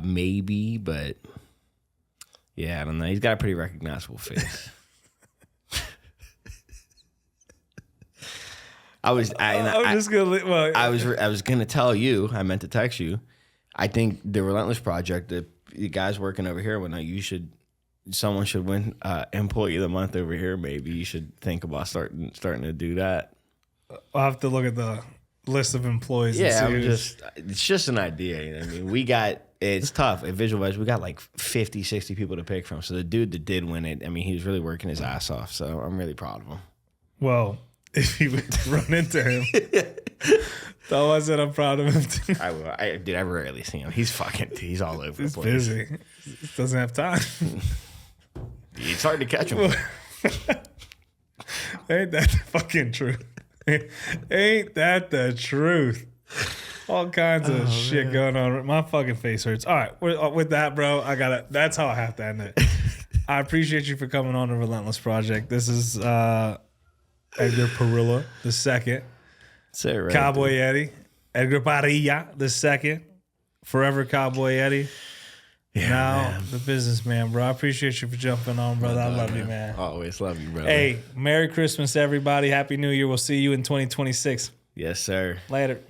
maybe, but yeah, I don't know. He's got a pretty recognizable face. I was gonna tell you. I meant to text you. I think the Relentless project, the guys working over here, someone should win Employee of the Month over here. Maybe you should think about starting to do that. I'll have to look at the list of employees. Yeah, it's just an idea. You know what I mean? It's tough at Visual Investments. We got like 50, 60 people to pick from. So the dude that did win it, I mean, he was really working his ass off. So I'm really proud of him. Well, if you would run into him, though, I said I'm proud of him too. I will. I rarely see him. He's all over the place. He's busy. He doesn't have time. It's hard to catch him. Ain't that the fucking truth? Ain't that the truth? All kinds of shit going on. My fucking face hurts. All right, with that, bro, that's how I have to end it. I appreciate you for coming on the Relentless Project. This is Edgar Parrilla the second. That's it, right? Cowboy Eddy. Edgar Parrilla the second. Forever Cowboy Eddy. Yeah, now man. the businessman, bro. I appreciate you for jumping on, brother. I love you, man. Always love you, brother. Hey, Merry Christmas, everybody. Happy New Year. We'll see you in 2026. Yes, sir. Later.